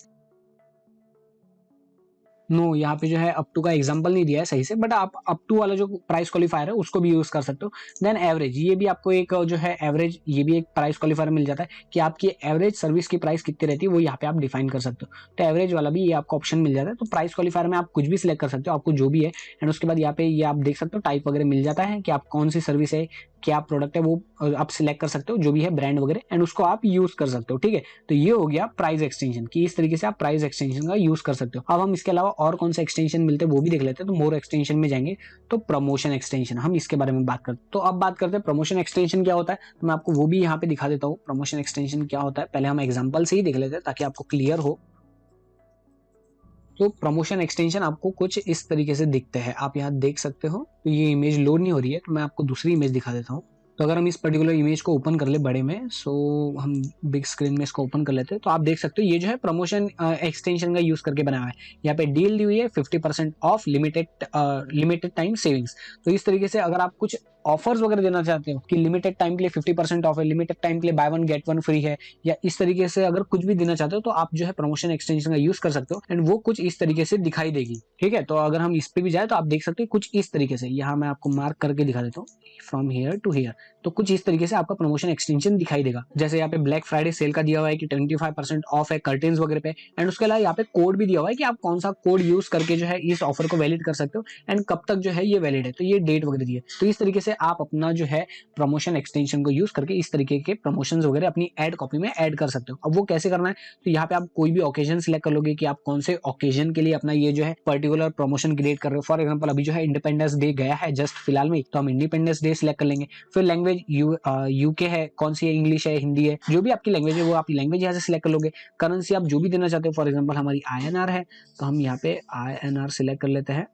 नो यहाँ पे जो है अप टू का एग्जांपल नहीं दिया है सही से, बट आप अप टू वाला जो प्राइस क्वालिफायर है उसको भी यूज कर सकते हो। देन एवरेज, ये भी आपको एक जो है एवरेज, ये भी एक प्राइस क्वालिफायर मिल जाता है कि आपकी एवरेज सर्विस की प्राइस कितनी रहती है, वो यहाँ पे आप डिफाइन कर सकते हो। तो एवरेज वाला भी ये आपको ऑप्शन मिल जाता है। तो प्राइस क्वालिफायर में आप कुछ भी सिलेक्ट कर सकते हो, आपको जो भी है। एंड उसके बाद यहाँ पे ये आप देख सकते हो टाइप वगैरह मिल जाता है कि आप कौन सी सर्विस है, क्या प्रोडक्ट है, वो आप सिलेक्ट कर सकते हो, जो भी है ब्रांड वगैरह, एंड उसको आप यूज कर सकते हो। ठीक है, तो ये हो गया प्राइस एक्सटेंशन की, इस तरीके से आप प्राइस एक्सटेंशन का यूज कर सकते हो। अब हम इसके अलावा और कौन सा एक्सटेंशन मिलते हैं वो भी देख लेते हैं। तो मोर एक्सटेंशन में जाएंगे तो प्रमोशन एक्सटेंशन, हम इसके बारे में बात करते हैं। तो अब बात करते हैं प्रमोशन एक्सटेंशन क्या होता है। तो मैं आपको वो भी यहाँ पे दिखा देता हूँ प्रमोशन एक्सटेंशन क्या होता है। पहले हम एग्जाम्पल से ही देख लेते हैं ताकि आपको क्लियर हो। तो प्रमोशन एक्सटेंशन आपको कुछ इस तरीके से दिखते हैं, आप यहाँ देख सकते हो। तो ये इमेज लोड नहीं हो रही है तो मैं आपको दूसरी इमेज दिखा देता हूँ। तो अगर हम इस पर्टिकुलर इमेज को ओपन कर ले बड़े में, सो हम बिग स्क्रीन में इसको ओपन कर लेते हैं। तो आप देख सकते हो ये जो है प्रमोशन एक्सटेंशन का यूज करके बनाया है। यहाँ पे डील दी हुई है 50% ऑफ लिमिटेड टाइम सेविंग्स। तो इस तरीके से अगर आप कुछ ऑफर्स वगैरह देना चाहते हो कि लिमिटेड टाइम के लिए 50% ऑफ है, लिमिटेड टाइम के लिए by one get one free है, या इस तरीके से अगर कुछ भी देना चाहते हो तो आप जो है प्रमोशन एक्सटेंशन का यूज कर सकते हो। एंड वो कुछ इस तरीके से दिखाई देगी। ठीक है, तो अगर हम इस पे भी जाए तो आप देख सकते हो कुछ इस तरीके से, यहाँ मैं आपको मार्क करके दिखा देता हूँ फ्रॉम हियर टू हियर। तो कुछ इस तरीके से आपका प्रमोशन एक्सटेंशन दिखाई देगा। जैसे यहाँ पे ब्लैक फ्राइडे सेल का दिया हुआ है कि 25% ऑफ है कर्टेन्स वगैरह पे। एंड उसके अलावा यहाँ पे कोड भी दिया हुआ है कि आप कौन सा कोड यूज करके जो है इस ऑफर को वैलिड कर सकते हो एंड कब तक जो है ये वैलिड है। तो ये डेट वगैरह दी है। तो इस तरीके से आप अपना जो है प्रमोशन एक्सटेंशन को यूज करके इस तरीके के प्रमोशन वगैरह अपनी एड कॉपी में ऐड कर सकते हो। अब वो कैसे करना है, तो यहाँ पे आप कोई भी ओकेजन सिलेक्ट कर लोगे कि आप कौन से ओकेजन के लिए अपना ये जो है पर्टिकुलर प्रमोशन क्रिएट कर रहे हो। फॉर एग्जाम्पल अभी जो है इंडिपेंडेंस डे गया है जस्ट फिलहाल में, तो हम इंडिपेंडेंस डे सिलेक्ट कर लेंगे। फिर लैंग्वेज यूके है, कौन सी है, इंग्लिश है, हिंदी है, जो भी आपकी लैंग्वेज है वो आप लैंग्वेज यहाँ से सिलेक्ट कर लोगे। करेंसी आप जो भी देना चाहते हो, फॉर एग्जाम्पल हमारी INR है तो हम यहाँ पे INR सिलेक्ट कर लेते हैं,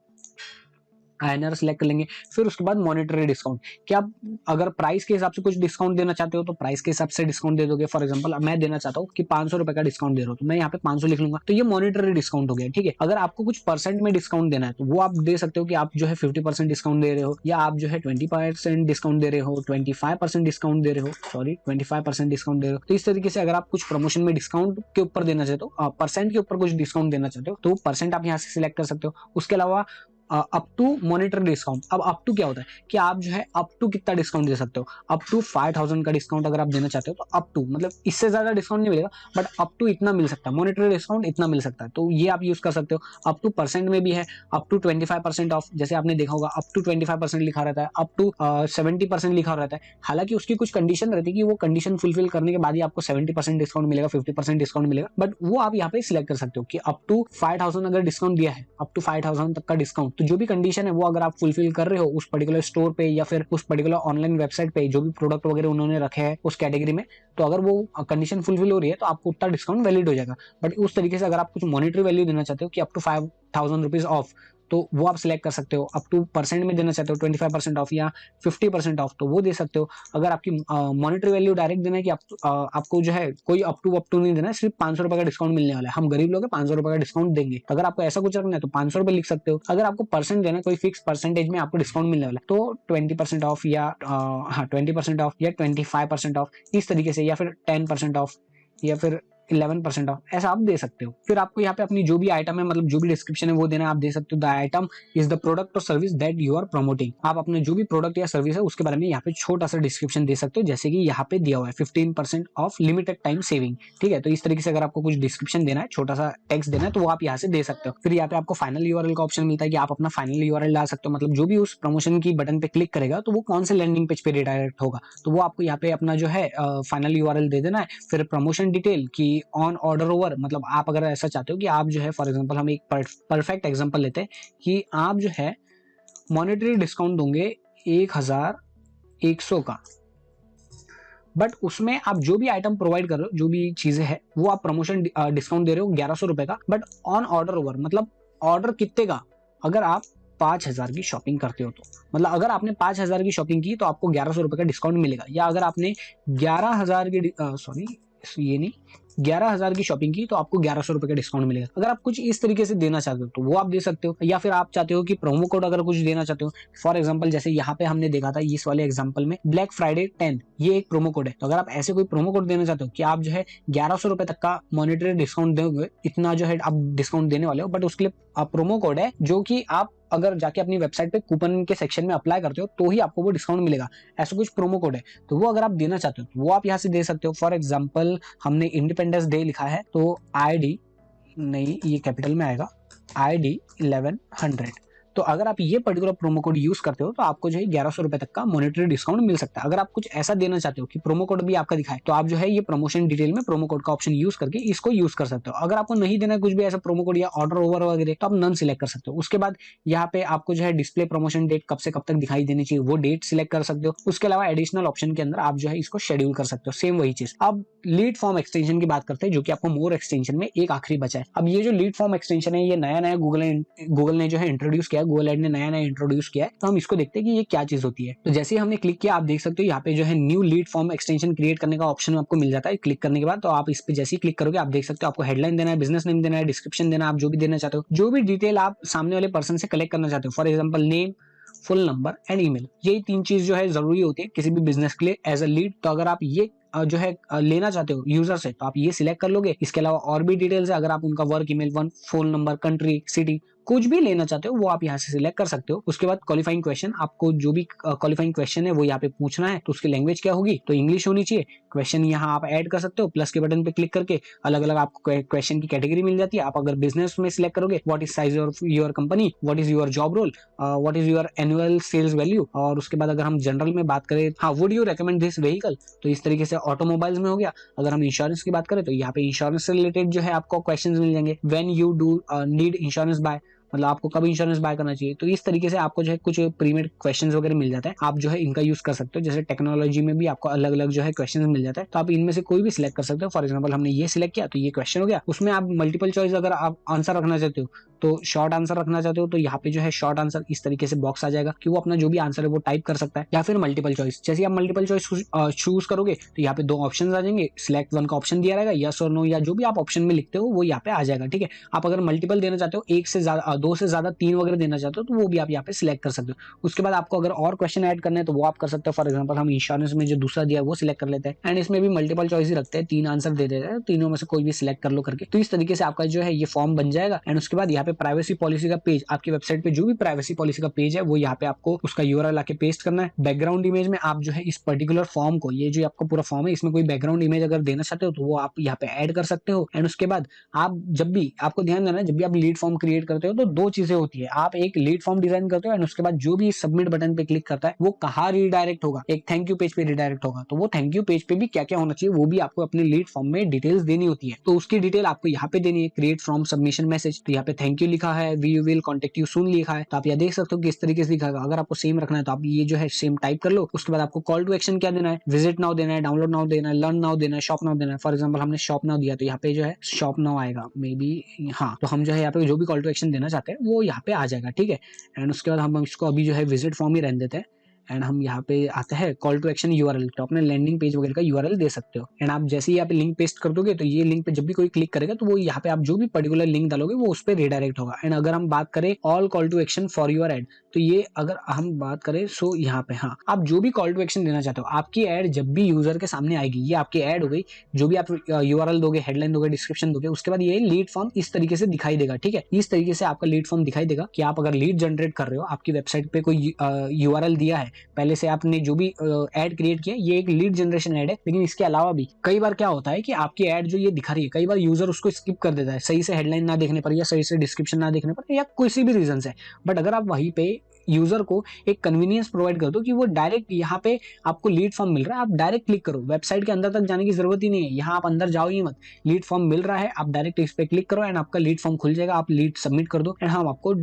INR सेलेक्ट कर लेंगे। फिर उसके बाद मॉनेटरी डिस्काउंट, कि आप अगर प्राइस के हिसाब से कुछ डिस्काउंट देना चाहते हो तो प्राइस के हिसाब से डिस्काउंट दे दोगे। फॉर एग्जांपल मैं देना चाहता हूँ कि 500 रुपए का डिस्काउंट दे रहा हूँ तो मैं यहाँ पे 500 लिख लूंगा, तो ये मॉनेटरी डिस्काउंट हो गया। ठीक है, अगर आपको कुछ परसेंट में डिस्काउंट देना है तो वो आप दे सकते हो कि आप जो है 50% डिस्काउंट दे रहे हो, या आप जो है 20% डिस्काउंट दे रहे हो, 25% डिस्काउंट दे रहे हो, सॉरी 25% डिस्काउंट दे रहे हो। तो इस तरीके से अगर आप कुछ प्रमोशन में डिस्काउंट के ऊपर देना चाहते हो, परसेंट के ऊपर कुछ डिस्काउंट देना चाहते हो तो परसेंट आप यहाँ से सिलेक्ट कर सकते हो। उसके अलावा अप टू मॉनिटर डिस्काउंट, अब अप टू क्या होता है कि आप जो है अप टू कितना डिस्काउंट दे सकते हो। अप टू 5000 का डिस्काउंट अगर आप देना चाहते हो तो अप टू मतलब इससे ज्यादा डिस्काउंट नहीं मिलेगा, बट अप टू इतना मिल सकता है, मॉनिटरी डिस्काउंट इतना मिल सकता है। तो ये आप यूज कर सकते हो। अप टू परसेंट में भी है, अप टू 25% ऑफ, जैसे आपने देखा होगा अप टू 25% लिखा रहता है, अप टू 70% लिखा रहता है। हालांकि उसकी कुछ कंडीशन रहती है कि वो कंडीशन फुलफिल करने के बाद ही आपको 70% डिस्काउंट मिलेगा, 50% डिस्काउंट मिलेगा, बट वो आप यहाँ पे सिलेक्ट कर सकते हो कि अप टू 5000 अगर डिस्काउंट दिया है, अप टू 5000 तक का डिस्काउंट, तो जो भी कंडीशन है वो अगर आप फुलफिल कर रहे हो उस पर्टिकुलर स्टोर पे या फिर उस पर्टिकुलर ऑनलाइन वेबसाइट पे, जो भी प्रोडक्ट वगैरह उन्होंने रखे हैं उस कैटेगरी में, तो अगर वो कंडीशन फुलफिल हो रही है तो आपको उतना डिस्काउंट वैलिड हो जाएगा। बट उस तरीके से अगर आप कुछ मॉनिटरी वैल्यू देना चाहते हो कि अप टू 5000 रुपीज ऑफ, तो वो आप सिलेक्ट कर सकते हो। अप टू परसेंट में देना चाहते हो 25% ऑफ या 50% ऑफ, तो वो दे सकते हो। अगर आपकी मॉनिटरी वैल्यू डायरेक्ट देना है कि आपको जो है कोई अप टू नहीं देना है, सिर्फ 500 रुपए का डिस्काउंट मिलने वाला है, हम गरीब लोग हैं 500 रुपए का डिस्काउंट देंगे। तो अगर आपको ऐसा कुछ रखना है तो 500 रुपए लिख सकते हो। अगर आपको परसेंट देना है, कोई फिक्स परसेंटेज में आपको डिस्काउंट मिलने वाला है, तो 20% ऑफ या हाँ 20% ऑफ या 25% ऑफ इस तरीके से, या फिर 10% ऑफ या फिर 11% ऑफ, ऐसा आप दे सकते हो। फिर आपको यहाँ पे अपनी जो भी आइटम है, मतलब जो भी डिस्क्रिप्शन है वो देना आप दे सकते हो। The item is the product और service that you are promoting, आप अपने जो भी प्रोडक्ट या सर्विस है उसके बारे में यहाँ पे छोटा सा डिस्क्रिप्शन दे सकते हो, जैसे कि यहाँ पे दिया हुआ है 15% ऑफ लिमिटेड टाइम सेविंग। ठीक है, तो इस तरीके से अगर आपको कुछ डिस्क्रिप्शन देना है, छोटा सा टेक्स्ट देना है, तो वो आप यहाँ से दे सकते हो। फिर यहाँ पे आपको फाइनल यूआरएल का ऑप्शन मिलता है कि आप अपना फाइनल यूआरएल डाल सकते हो, मतलब जो भी उस प्रमोशन की बटन पे क्लिक करेगा तो वो कौन से लैंडिंग पेज पे रिडायरेक्ट होगा, तो वो आपको यहाँ पे अपना जो है फाइनल यूआरएल दे देना है। फिर प्रमोशन डिटेल की ऑन ऑर्डर, मतलब आप अगर ऐसा चाहते हो कि आप जो है फॉर एग्जांपल हम एक परफेक्ट एग्जांपल लेते हैं कि आप जो है मॉनेटरी डिस्काउंट दोगे 1100 का, बट उसमें आप जो भी आइटम प्रोवाइड कर रहे हो, जो भी चीजें है, वो आप प्रमोशन डिस्काउंट दे रहे हो 1100 रुपए का, बट ऑन ऑर्डर ओवर, मतलब ऑर्डर कितने का, अगर आप 5,000 की शॉपिंग करते हो तो, मतलब अगर आपने 5,000 की शॉपिंग की तो आपको 1100 रुपए का डिस्काउंट मिलेगा। या अगर आपने 11,000 की सॉरी ये नहीं 11,000 की शॉपिंग की तो आपको 1100 रुपए का डिस्काउंट मिलेगा। अगर आप कुछ इस तरीके से देना चाहते हो तो वो आप दे सकते हो, या फिर आप चाहते हो कि प्रोमो कोड अगर कुछ देना चाहते हो, फॉर एग्जांपल जैसे यहाँ पे हमने देखा था इस वाले एग्जांपल में ब्लैक फ्राइडे 10, ये एक प्रोमो कोड है। तो अगर आप ऐसे कोई प्रोमो कोड देना चाहते हो कि आप जो है 1100 रुपए तक का मॉनेटरी डिस्काउंट दोगे, इतना जो है आप डिस्काउंट देने वाले हो, बट उसके लिए प्रोमो कोड है जो कि आप अगर जाके अपनी वेबसाइट पे कूपन के सेक्शन में अप्लाई करते हो तो ही आपको वो डिस्काउंट मिलेगा, ऐसा कुछ प्रोमो कोड है। तो वो अगर आप देना चाहते हो तो वो आप यहाँ से दे सकते हो। फॉर एग्जांपल हमने इंडिपेंडेंस डे लिखा है तो ID नहीं, ये कैपिटल में आएगा, ID 1100। तो अगर आप ये पर्टिकुलर प्रोमो कोड यूज करते हो तो आपको जो है 1100 रुपए तक का मॉनेटरी डिस्काउंट मिल सकता है। अगर आप कुछ ऐसा देना चाहते हो कि प्रोमो कोड भी आपका दिखाए तो आप जो है ये प्रमोशन डिटेल में प्रोमो कोड का ऑप्शन यूज करके इसको यूज कर सकते हो। अगर आपको नहीं देना है कुछ भी ऐसा प्रोमो कोड या ऑर्डर ओवर वगैरह तो आप नन सिलेक्ट कर सकते हो। उसके बाद यहाँ पे आपको जो है डिस्प्ले प्रमोशन डेट कब से कब तक दिखाई देनी चाहिए वो डेट सिलेक्ट कर सकते हो। उसके अलावा एडिशनल ऑप्शन के अंदर आप जो है इसको शेड्यूल कर सकते हो, सेम वही चीज। अब लीड फॉर्म एक्सटेंशन की बात करते हैं जो कि आपको मोर एक्सटेंशन में एक आखिरी बचा है। अब ये जो लीड फॉर्म एक्सटेंशन है ये नया नया गूगल ने जो है इंट्रोड्यूस किया, गूगल एड ने नया नया इंट्रोड्यूस किया है। तो हम इसको देखते हैं कि ये क्या चीज होती है। तो जैसे ही हमने क्लिक किया आप देख सकते हो यहाँ पे जो है new lead form extension create करने का ऑप्शन आपको मिल जाता है। क्लिक करने के बाद तो आप इस पे जैसे ही क्लिक करोगे आप देख सकते हो आपको हेडलाइन देना है, बिजनेस नेम देना है, डिस्क्रिप्शन देना है, आप जो भी देना चाहते हो, जो भी डिटेल आप सामने वाले पर्सन से कलेक्ट करना चाहते हो, for example name, full number and email, यही 3 चीज जो है जरूरी होती है किसी भी बिजनेस के लिए एज अ लीड। तो अगर आप ये जो है लेना चाहते हो यूजर से तो आप ये सिलेक्ट कर लोगे। इसके अलावा और भी डिटेल्स है, अगर आप उनका work email, phone number, country, city, कुछ भी लेना चाहते हो वो आप यहाँ से सिलेक्ट कर सकते हो। उसके बाद क्वालिफाइंग क्वेश्चन, आपको जो भी क्वालिफाइंग क्वेश्चन है वो यहाँ पे पूछना है तो उसकी लैंग्वेज क्या होगी, तो इंग्लिश होनी चाहिए। क्वेश्चन यहाँ आप ऐड कर सकते हो, प्लस के बटन पे क्लिक करके अलग अलग आपको क्वेश्चन की कैटेगरी मिल जाती है। आप अगर बिजनेस में सिलेक्ट करोगे what is size of your company, what is your job role, what is your annual sales value. और उसके बाद अगर हम जनरल में बात करें, हाँ, would you recommend this vehicle, तो इस तरीके से ऑटोमोबाइल्स में हो गया। अगर हम इंश्योरेंस की बात करें तो यहाँ पे इंश्योरेंस से रिलेटेड जो है आपको क्वेश्चंस मिल जाएंगे। When you do need insurance buy, मतलब आपको कब इंश्योरेंस बाय करना चाहिए। तो इस तरीके से आपको जो है कुछ प्रीमेड क्वेश्चंस वगैरह मिल जाता है, आप जो है इनका यूज कर सकते हो। जैसे टेक्नोलॉजी में भी आपको अलग अलग जो है क्वेश्चंस मिल जाता है, तो आप इनमें से कोई भी सिलेक्ट कर सकते हो। फॉर एग्जांपल हमने ये सिलेक्ट किया तो ये क्वेश्चन हो गया। उसमें आप मल्टीपल चॉइस अगर आप आंसर रखना चाहते हो तो शॉर्ट आंसर रखना चाहते हो तो यहाँ पे जो है शॉर्ट आंसर इस तरीके से बॉक्स आ जाएगा कि वो अपना जो भी आंसर है वो टाइप कर सकता है। या फिर मल्टीपल चॉइस, जैसे आप मल्टीपल चॉइस चूज करोगे तो यहाँ पे 2 ऑप्शन आ जाएंगे, सिलेक्ट 1 का ऑप्शन दिया रहेगा, यस और नो, या जो भी आप ऑप्शन में लिखते हो वो यहाँ पे आ जाएगा। ठीक है, आप अगर मल्टीपल देना चाहते हो, 1 से ज्यादा, 2 से ज्यादा 3 वगैरह देना चाहते हो तो वो भी आप यहाँ पे सिलेक्ट कर सकते हो। उसके बाद आपको अगर और क्वेश्चन ऐड करने हैं तो वो आप कर सकते हो। फॉर एग्जाम्पल हम इंश्योरेंस में जो दूसरा दिया वो सिलेक्ट कर लेते हैं, एंड इसमें भी मल्टीपल चॉइस ही रखते हैं, 3 आंसर दे देते हैं, तीनों में से कोई भी सिलेक्ट कर लो करके। तो इस तरीके से आपका जो है ये फॉर्म बन जाएगा। एंड उसके बाद यहाँ पे प्राइवेसी पॉलिसी का पेज, आपकी वेबसाइट पे जो भी प्राइवेसी पॉलिसी का पेज है वो यहाँ पे आपको उसका यूआरएल आके पेस्ट करना है। बैकग्राउंड इमेज में आप जो है इस पर्टिकुलर फॉर्म को, ये जो आपका पूरा फॉर्म है इसमें कोई बैकग्राउंड इमेज अगर देना चाहते हो तो वो आप यहाँ पे ऐड कर सकते हो। एंड उसके बाद आप जब भी, आपको ध्यान देना है, जब भी आप लीड फॉर्म क्रिएट करते हो तो 2 चीजें होती है। आप एक लीड फॉर्म डिजाइन करते हो एंड उसके बाद जो भी सबमिट बटन पे क्लिक करता है वो कहाँ रिडायरेक्ट होगा, एक थैंक यू पेज पे रिडायरेक्ट होगा। तो वो थैंक यू पेज पे भी क्या क्या होना चाहिए वो भी आपको अपने लीड फॉर्म में डिटेल्स देनी होती है। तो उसकी डिटेल आपको यहाँ पे देनी है। क्रिएट फ्रॉम सबमिशन मैसेज, तो यहाँ पे थैंक यू लिखा है, we will contact you soon लिखा है, तो आप यहाँ देख सकते हो कि इस तरीके से दिखाएगा। अगर आपको सेम रखना है तो आप ये जो है सेम टाइप कर लो। उसके बाद आपको कॉल टू एक्शन क्या देना है, विजिट नाउ देना है, डाउनलोड नाउ देना है, लर्न नाउ देना है, शॉप नाउ देना है। फॉर एग्जाम्पल हमने शॉप नाउ दिया तो यहाँ पे जो है शॉप नाउ आएगा मे बी, हाँ। तो हम जो है यहाँ पे जो भी कॉल टू एक्शन देना चाहते हैं वो यहाँ पे आ जाएगा। ठीक है, एंड उसके बाद हम इसको अभी जो है विजिट फॉर्म ही रहने देते हैं। एंड हम यहाँ पे आते हैं कॉल टू एक्शन यूआरएल, तो अपने लैंडिंग पेज वगैरह का यूआरएल दे सकते हो। एंड आप जैसे ही यहाँ पे लिंक पेस्ट कर दोगे तो ये लिंक पे जब भी कोई क्लिक करेगा तो वो यहाँ पे आप जो भी पर्टिकुलर लिंक डालोगे वो उस पर रिडायरेक्ट होगा। एंड अगर हम बात करें all call to action for your ad, तो ये अगर हम बात करें सो यहाँ पे, हाँ, आप जो भी कॉल टू एक्शन देना चाहते हो, आपकी एड जब भी यूजर के सामने आएगी, ये आपकी एड हो गई, जो भी आप यूआरएल दोगे, हेडलाइन दोगे, डिस्क्रिप्शन दोगे, उसके बाद ये लीड फॉर्म इस तरीके से दिखाई देगा। ठीक है, इस तरीके से आपका लीड फॉर्म दिखाई देगा कि आप अगर लीड जनरेट कर रहे हो, आपकी वेबसाइट पे कोई यूआरएल दिया है, पहले से आपने जो भी एड क्रिएट किया, ये एक लीड जनरेशन एड है। लेकिन इसके अलावा भी कई बार क्या होता है कि आपकी एड जो ये दिखा रही है, कई बार यूजर उसको स्किप कर देता है, सही से हेडलाइन ना देखने पर या सही से डिस्क्रिप्शन ना देखने पर या किसी भी रीजन से। बट अगर आप वहीं पे यूजर को एक कन्वीनियंस प्रोवाइड कर दो कि वो डायरेक्ट यहाँ पे आपको लीड फॉर्म मिल रहा है, आप डायरेक्ट क्लिक करो, वेबसाइट के अंदर तक जाने की जरूरत ही नहीं है, यहाँ आप अंदर जाओ ही मत, लीड फॉर्म मिल रहा है, आप डायरेक्ट इस पे क्लिक करो एंड आपका लीड फॉर्म खुल जाएगा, आप लीड सबमिट कर दो एंड हम आपको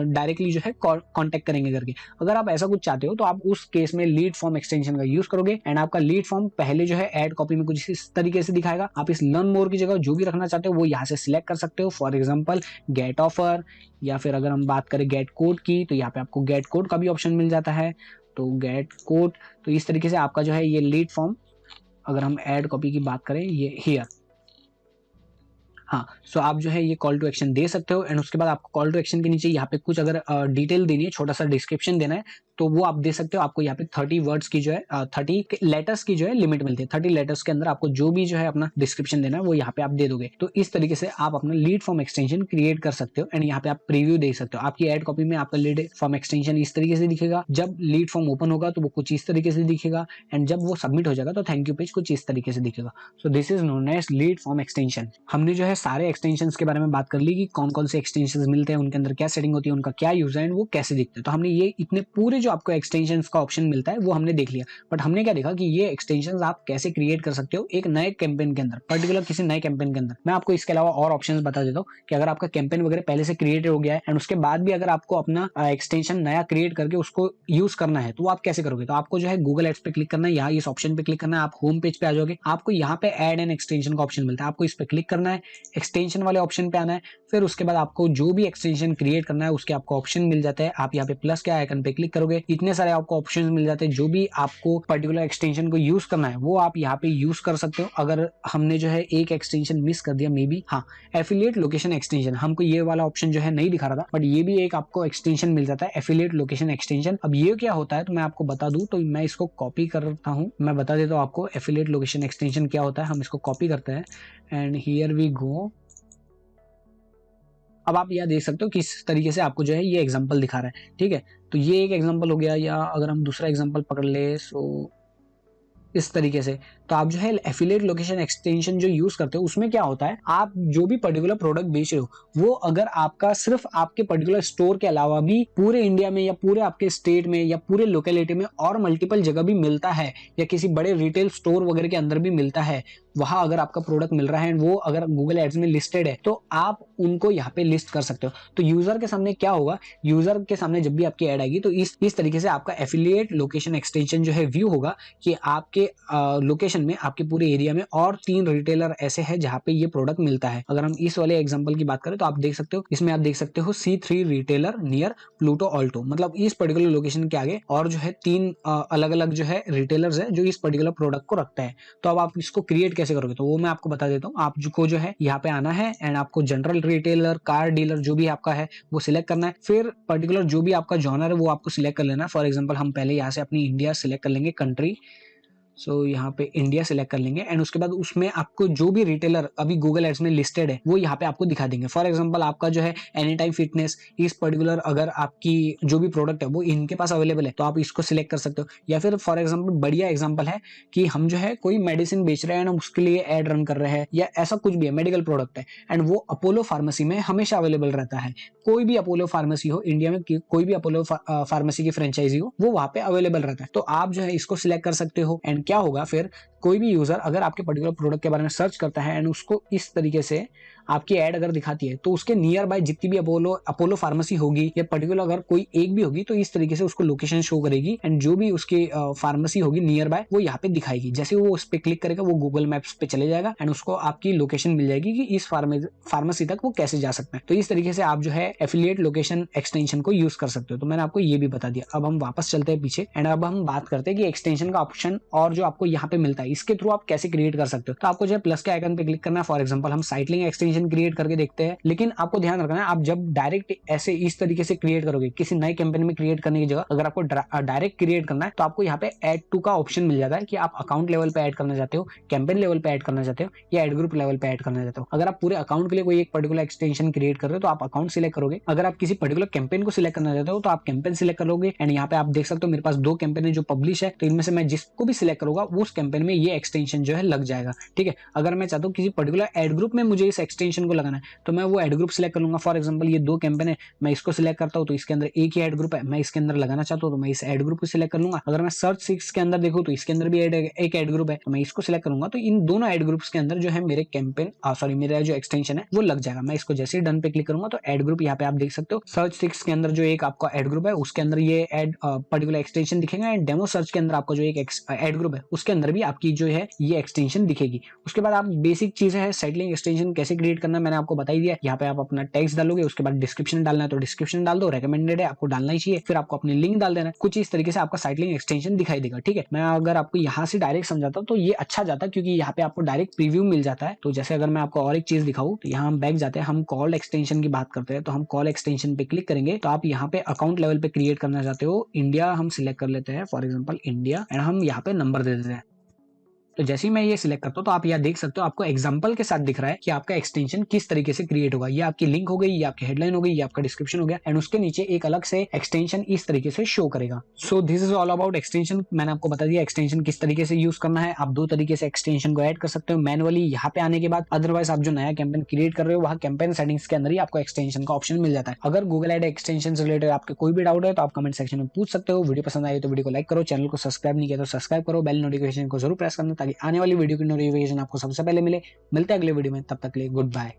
डायरेक्टली जो है कॉन्टेक्ट करेंगे करके। अगर आप ऐसा कुछ चाहते हो तो आप उस केस में लीड फॉर्म एक्सटेंशन का यूज करोगे एंड आपका लीड फॉर्म पहले जो है एड कॉपी में कुछ इस तरीके से दिखाएगा। आप इस लर्न मोर की जगह जो भी रखना चाहते हो वो यहाँ से सिलेक्ट कर सकते हो, फॉर एग्जाम्पल गेट ऑफर, या फिर अगर हम बात करें गेट कोड की तो यहाँ पे आपको गेट कोड का भी ऑप्शन मिल जाता है, तो गेट कोड। तो इस तरीके से आपका जो है ये लीड फॉर्म, अगर हम ऐड कॉपी की बात करें ये हियर, हाँ, सो आप जो है ये कॉल टू एक्शन दे सकते हो एंड उसके बाद आपको कॉल टू एक्शन के नीचे यहाँ पे कुछ अगर डिटेल देनी है, छोटा सा डिस्क्रिप्शन देना है तो वो आप दे सकते हो। आपको यहाँ पे 30 वर्ड्स की जो है 30 लेटर्स की जो है लिमिट मिलती है, 30 लेटर्स के अंदर आपको जो भी जो है अपना डिस्क्रिप्शन देना है वो यहाँ पे आप दे दोगे। तो इस तरीके से आप अपना लीड फॉर्म एक्सटेंशन क्रिएट कर सकते हो एंड यहाँ पे आप प्रीव्यू दे सकते हो। आपकी एड कॉपी में आपका लीड फॉर्म एक्सटेंशन इस तरीके से दिखेगा, जब लीड फॉर्म ओपन होगा तो वो कुछ इस तरीके से दिखेगा एंड जब वो सबमिट हो जाएगा तो थैंक यू पेज कुछ इस तरीके से दिखेगा। So this is known as lead form extension. हमने जो है सारे एक्सटेंशंस के बारे में बात कर ली कि कौन कौन से एक्सटेंशंस मिलते हैं, उनके अंदर क्या सेटिंग होती है, उनका क्या यूज है एंड वो कैसे दिखते हैं। तो हमने ये इतने पूरे जो आपको एक्सटेंशंस का ऑप्शन मिलता है वो हमने देख लिया, बट हमने क्या देखा कि ये एक्सटेंशंस आप कैसे क्रिएट कर सकते हो एक नए कैंपेन के अंदर, पर्टिकुलर किसी नए कैंपेन के अंदर। मैं आपको इसके अलावा और ऑप्शंस बता देता हूँ कि अगर आपका कैंपेन वगैरह पहले से क्रिएट हो गया है एंड उसके बाद भी अगर आपको अपना एक्सटेंशन नया क्रिएट करके उसको यूज करना है तो आप कैसे करोगे। तो आपको जो है गूगल एड्स पे क्लिक करना है, यहाँ इस ऑप्शन पे क्लिक करना है, आप होम पेज पे आ जाओगे, आपको यहाँ पे ऐड एंड एक्सटेंशन का ऑप्शन मिलता है, आपको इस पे क्लिक करना है, एक्सटेंशन वाले ऑप्शन पे आना है, फिर उसके बाद आपको जो भी एक्सटेंशन क्रिएट करना है उसके आपको ऑप्शन मिल जाता है। आप यहाँ पे प्लस के आइकन पे क्लिक करोगे, इतने सारे आपको ऑप्शन मिल जाते हैं, जो भी आपको पर्टिकुलर एक्सटेंशन को यूज करना है वो आप यहाँ पे यूज कर सकते हो। अगर हमने जो है एक एक्सटेंशन मिस कर दिया मे बी, हाँ, एफिलिएट लोकेशन एक्सटेंशन, हमको ये वाला ऑप्शन जो है नहीं दिखा रहा था, बट ये भी एक आपको एक्सटेंशन मिल जाता है, एफिलिएट लोकेशन एक्सटेंशन। अब ये क्या होता है तो मैं आपको बता दूं, तो मैं इसको कॉपी करता हूँ, मैं बता देता हूँ आपको एफिलिएट लोकेशन एक्सटेंशन क्या होता है। हम इसको कॉपी करते हैं एंड हियर वी गो। अब आप यह देख सकते हो किस तरीके से आपको जो है ये एग्जांपल दिखा रहा है, ठीक है। तो ये एक एग्जांपल हो गया, या अगर हम दूसरा एग्जांपल पकड़ ले सो इस तरीके से। तो आप जो है एफिलिएट लोकेशन एक्सटेंशन जो यूज करते हो उसमें क्या होता है, आप जो भी पर्टिकुलर प्रोडक्ट बेच रहे हो वो अगर आपका सिर्फ आपके पर्टिकुलर स्टोर के अलावा भी पूरे इंडिया में या पूरे आपके स्टेट में या पूरे लोकेलिटी में और मल्टीपल जगह भी मिलता है, या किसी बड़े रिटेल स्टोर वगैरह के अंदर भी मिलता है, वहां अगर आपका प्रोडक्ट मिल रहा है वो अगर गूगल एड्स में लिस्टेड है तो आप उनको यहाँ पे लिस्ट कर सकते हो। तो यूजर के सामने क्या होगा, यूजर के सामने जब भी आपकी ऐड आएगी तो इस तरीके से आपका एफिलिएट लोकेशन एक्सटेंशन जो है व्यू होगा कि आपके लोकेशन में, आपके पूरे एरिया में और 3 रिटेलर ऐसे हैं जहाँ पे ये प्रोडक्ट मिलता है। अगर हम इस वाले एग्जांपल की बात करें तो आप देख सकते हो, इसमें आप देख सकते हो C3 retailer near Pluto Alto, मतलब इस पर्टिकुलर लोकेशन के आगे और जो है 3 अलग अलग जो है रिटेलर्स है जो इस पर्टिकुलर प्रोडक्ट को रखता है। तो अब आप इसको क्रिएट कैसे करोगे तो वो मैं आपको बता देता हूँ। आपको जो है यहाँ पे आना है एंड आपको जनरल रिटेलर, कार डीलर जो भी आपका है वो सिलेक्ट करना है, फिर पर्टिकुलर जो भी आपका जॉनर है वो आपको सिलेक्ट कर लेना है। फॉर एग्जांपल हम पहले यहाँ से अपनी इंडिया सिलेक्ट कर लेंगे, कंट्री, सो यहाँ पे इंडिया सिलेक्ट कर लेंगे एंड उसके बाद उसमें आपको जो भी रिटेलर अभी गूगल एड्स में लिस्टेड है वो यहाँ पे आपको दिखा देंगे। फॉर एग्जांपल आपका जो है एनी टाइम फिटनेस, इस पर्टिकुलर अगर आपकी जो भी प्रोडक्ट है वो इनके पास अवेलेबल है तो आप इसको सिलेक्ट कर सकते हो। या फिर फॉर एग्जांपल बढ़िया एग्जांपल है कि हम जो है कोई मेडिसिन बेच रहे हैं ना, उसके लिए एड रन कर रहे हैं, या ऐसा कुछ भी है, मेडिकल प्रोडक्ट है एंड वो अपोलो फार्मेसी में हमेशा अवेलेबल रहता है। कोई भी अपोलो फार्मेसी हो इंडिया में, कोई भी अपोलो फार्मेसी की फ्रेंचाइजी हो, वो वहां पे अवेलेबल रहता है। तो आप जो है इसको सिलेक्ट कर सकते हो एंड क्या होगा फिर, कोई भी यूजर अगर आपके पर्टिकुलर प्रोडक्ट के बारे में सर्च करता है एंड उसको इस तरीके से आपकी ऐड अगर दिखाती है तो उसके नियर बाय जितनी भी अपोलो फार्मेसी होगी या पर्टिकुलर अगर कोई एक भी होगी तो इस तरीके से उसको लोकेशन शो करेगी एंड जो भी उसकी फार्मेसी होगी नियर बाय वो यहाँ पे दिखाएगी। जैसे वो उस पर क्लिक करेगा वो गूगल मैप्स पे चले जाएगा एंड उसको आपकी लोकेशन मिल जाएगी कि इस फार्मेसी तक वो कैसे जा सकता है। तो इस तरीके से आप जो है एफिलिएट लोकेशन एक्सटेंशन को यूज कर सकते हो। तो मैंने आपको ये भी बता दिया। अब हम वापस चलते हैं पीछे एंड अब हम बात करते हैं कि एक्सटेंशन का ऑप्शन और जो आपको यहाँ पे मिलता है इसके थ्रू आप कैसे क्रिएट कर सकते हो। तो आपको जो है प्लस के आइकन पे क्लिक करना है। फॉर एग्जांपल हम साइट लिंक एक्सटेंशन क्रिएट करके देखते हैं, लेकिन आपको ध्यान रखना है आप जब डायरेक्ट ऐसे इस तरीके से क्रिएट करोगे, किसी नए कैंपेन में क्रिएट करने की जगह अगर आपको डायरेक्ट क्रिएट करना है तो आपको यहाँ पे ऐड टू का ऑप्शन मिल जाता है कि आप अकाउंट लेवल पे ऐड करना चाहते हो, कैंपेन लेवल पे ऐड करना चाहते हो या एड ग्रुप लेवल पे ऐड करना चाहते हो। अगर आप पूरे अकाउंट के लिए कोई एक पर्टिकुलर एक्सटेंशन क्रिएट कर रहे हो तो आप अकाउंट सिलेक्ट करोगे। अगर आप किसी पर्टिकुलर कैंपेन को सिलेक्ट करना चाहते हो तो आप कैंपेन सिलेक्ट करोगे एंड यहाँ पे आप देख सकते हो मेरे पास 2 कैंपेन है जो पब्लिश है, तो इनमें से मैं जिसको भी सिलेक्ट करूंगा उस कैंपेन में ये एक्सटेंशन जो है लग जाएगा। ठीक है, अगर मैं चाहता हूँ किसी पर्टिकुलर एड ग्रुप में मुझे इस एक्सटेंशन एक्सटेंशन को लगाना है तो मैं वो एड ग्रुप सिलेक्ट कर लूंगा। फॉर एग्जांपल ये 2 कैंपेन है, मैं इसको सिलेक्ट करता हूं तो इसके अंदर एक ही एड ग्रुप है, मैं इसके अंदर लगाना चाहता हूं तो मैं इस एड ग्रुप को सिलेक्ट कर लूंगा। अगर मैं सर्च 6 के अंदर देखूं तो इसके अंदर भी एक एड ग्रुप है तो मैं इसको सिलेक्ट करूंगा। तो इन दोनों एड ग्रुप्स के अंदर जो है मेरे कैंपेन सॉरी मेरा जो एक्सटेंशन है वो लग जाएगा। मैं इसको जैसे ही डन पे क्लिक करूंगा तो एड ग्रुप यहाँ पे आप देख सकते हो सर्च 6 के अंदर जो एक आपका एड ग्रुप है उसके अंदर ये एड पर्टिकुलर एक्सटेंशन दिखेगा एंड डेमो सर्च के अंदर आपका जो एक एड ग्रुप है उसके अंदर भी आपकी जो है ये एक्सटेंशन दिखेगी। उसके बाद आप बेसिक चीज है साइटलिंक एक्सटेंशन कैसे क्रिएट करना मैंने आपको बता ही दिया। यहाँ पे आप अपना टेक्स्ट डालोगे, उसके बाद डिस्क्रिप्शन डालना है तो डिस्क्रिप्शन डाल दो, रेकमेंडेड है आपको डालना ही चाहिए, फिर आपको अपनी लिंक डाल देना है। कुछ इस तरीके से आपका साइटलिंक एक्सटेंशन दिखाई देगा। ठीक है, मैं अगर आपको यहाँ से डायरेक्ट समझाता हूँ तो ये अच्छा जाता है क्योंकि यहाँ पे आपको डायरेक्ट प्रीव्यू मिल जाता है। तो जैसे अगर मैं आपको और एक चीज दिखाऊं तो यहाँ हम बैक जाते हैं, हम कॉल एक्सटेंशन की बात करते हैं तो हम कॉल एक्सटेंशन पे क्लिक करेंगे तो आप यहाँ पे अकाउंट लेवल पे क्रिएट करना चाहते हो इंडिया हम सिलेक्ट कर लेते हैं, फॉर एग्जांपल इंडिया, एंड हम यहाँ पे नंबर दे देते हैं। तो जैसे ही मैं ये सिलेक्ट करता हूँ तो आप यहाँ देख सकते हो आपको एग्जांपल के साथ दिख रहा है कि आपका एक्सटेंशन किस तरीके से क्रिएट होगा। ये आपकी लिंक हो गई, ये आपकी हेडलाइन हो गई, ये आपका डिस्क्रिप्शन हो गया एंड उसके नीचे एक अलग से एक्सटेंशन इस तरीके से शो करेगा। सो this is all about extension. मैंने आपको बता दिया एक्सटेंशन किस तरीके से यूज करना है। आप 2 तरीके से एक्सटेंशन को ऐड कर सकते हो, मैनुअली यहाँ पे आने के बाद, अदरवाइज आप जो नया कैंपेन क्रिएट कर रहे हो वहाँ कैंपेन सेटिंग्स के अंदर ही आपको एक्सटेंशन का ऑप्शन मिल जाता है। अगर गूगल एड एक्सटेंशन से रिलेटेड आपके कोई भी डाउट है तो आप कमेंट सेक्शन में पूछ सकते हो। वीडियो पसंद आई तो वीडियो को लाइक करो, चैनल को सब्सक्राइब नहीं किया तो सब्सक्राइब करो, बेल नोटिफिकेशन को जरूर प्रेस करना ताकि आने वाली वीडियो की नोटिफिकेशन आपको सबसे पहले मिले। मिलते हैं अगले वीडियो में, तब तक के लिए गुड बाय।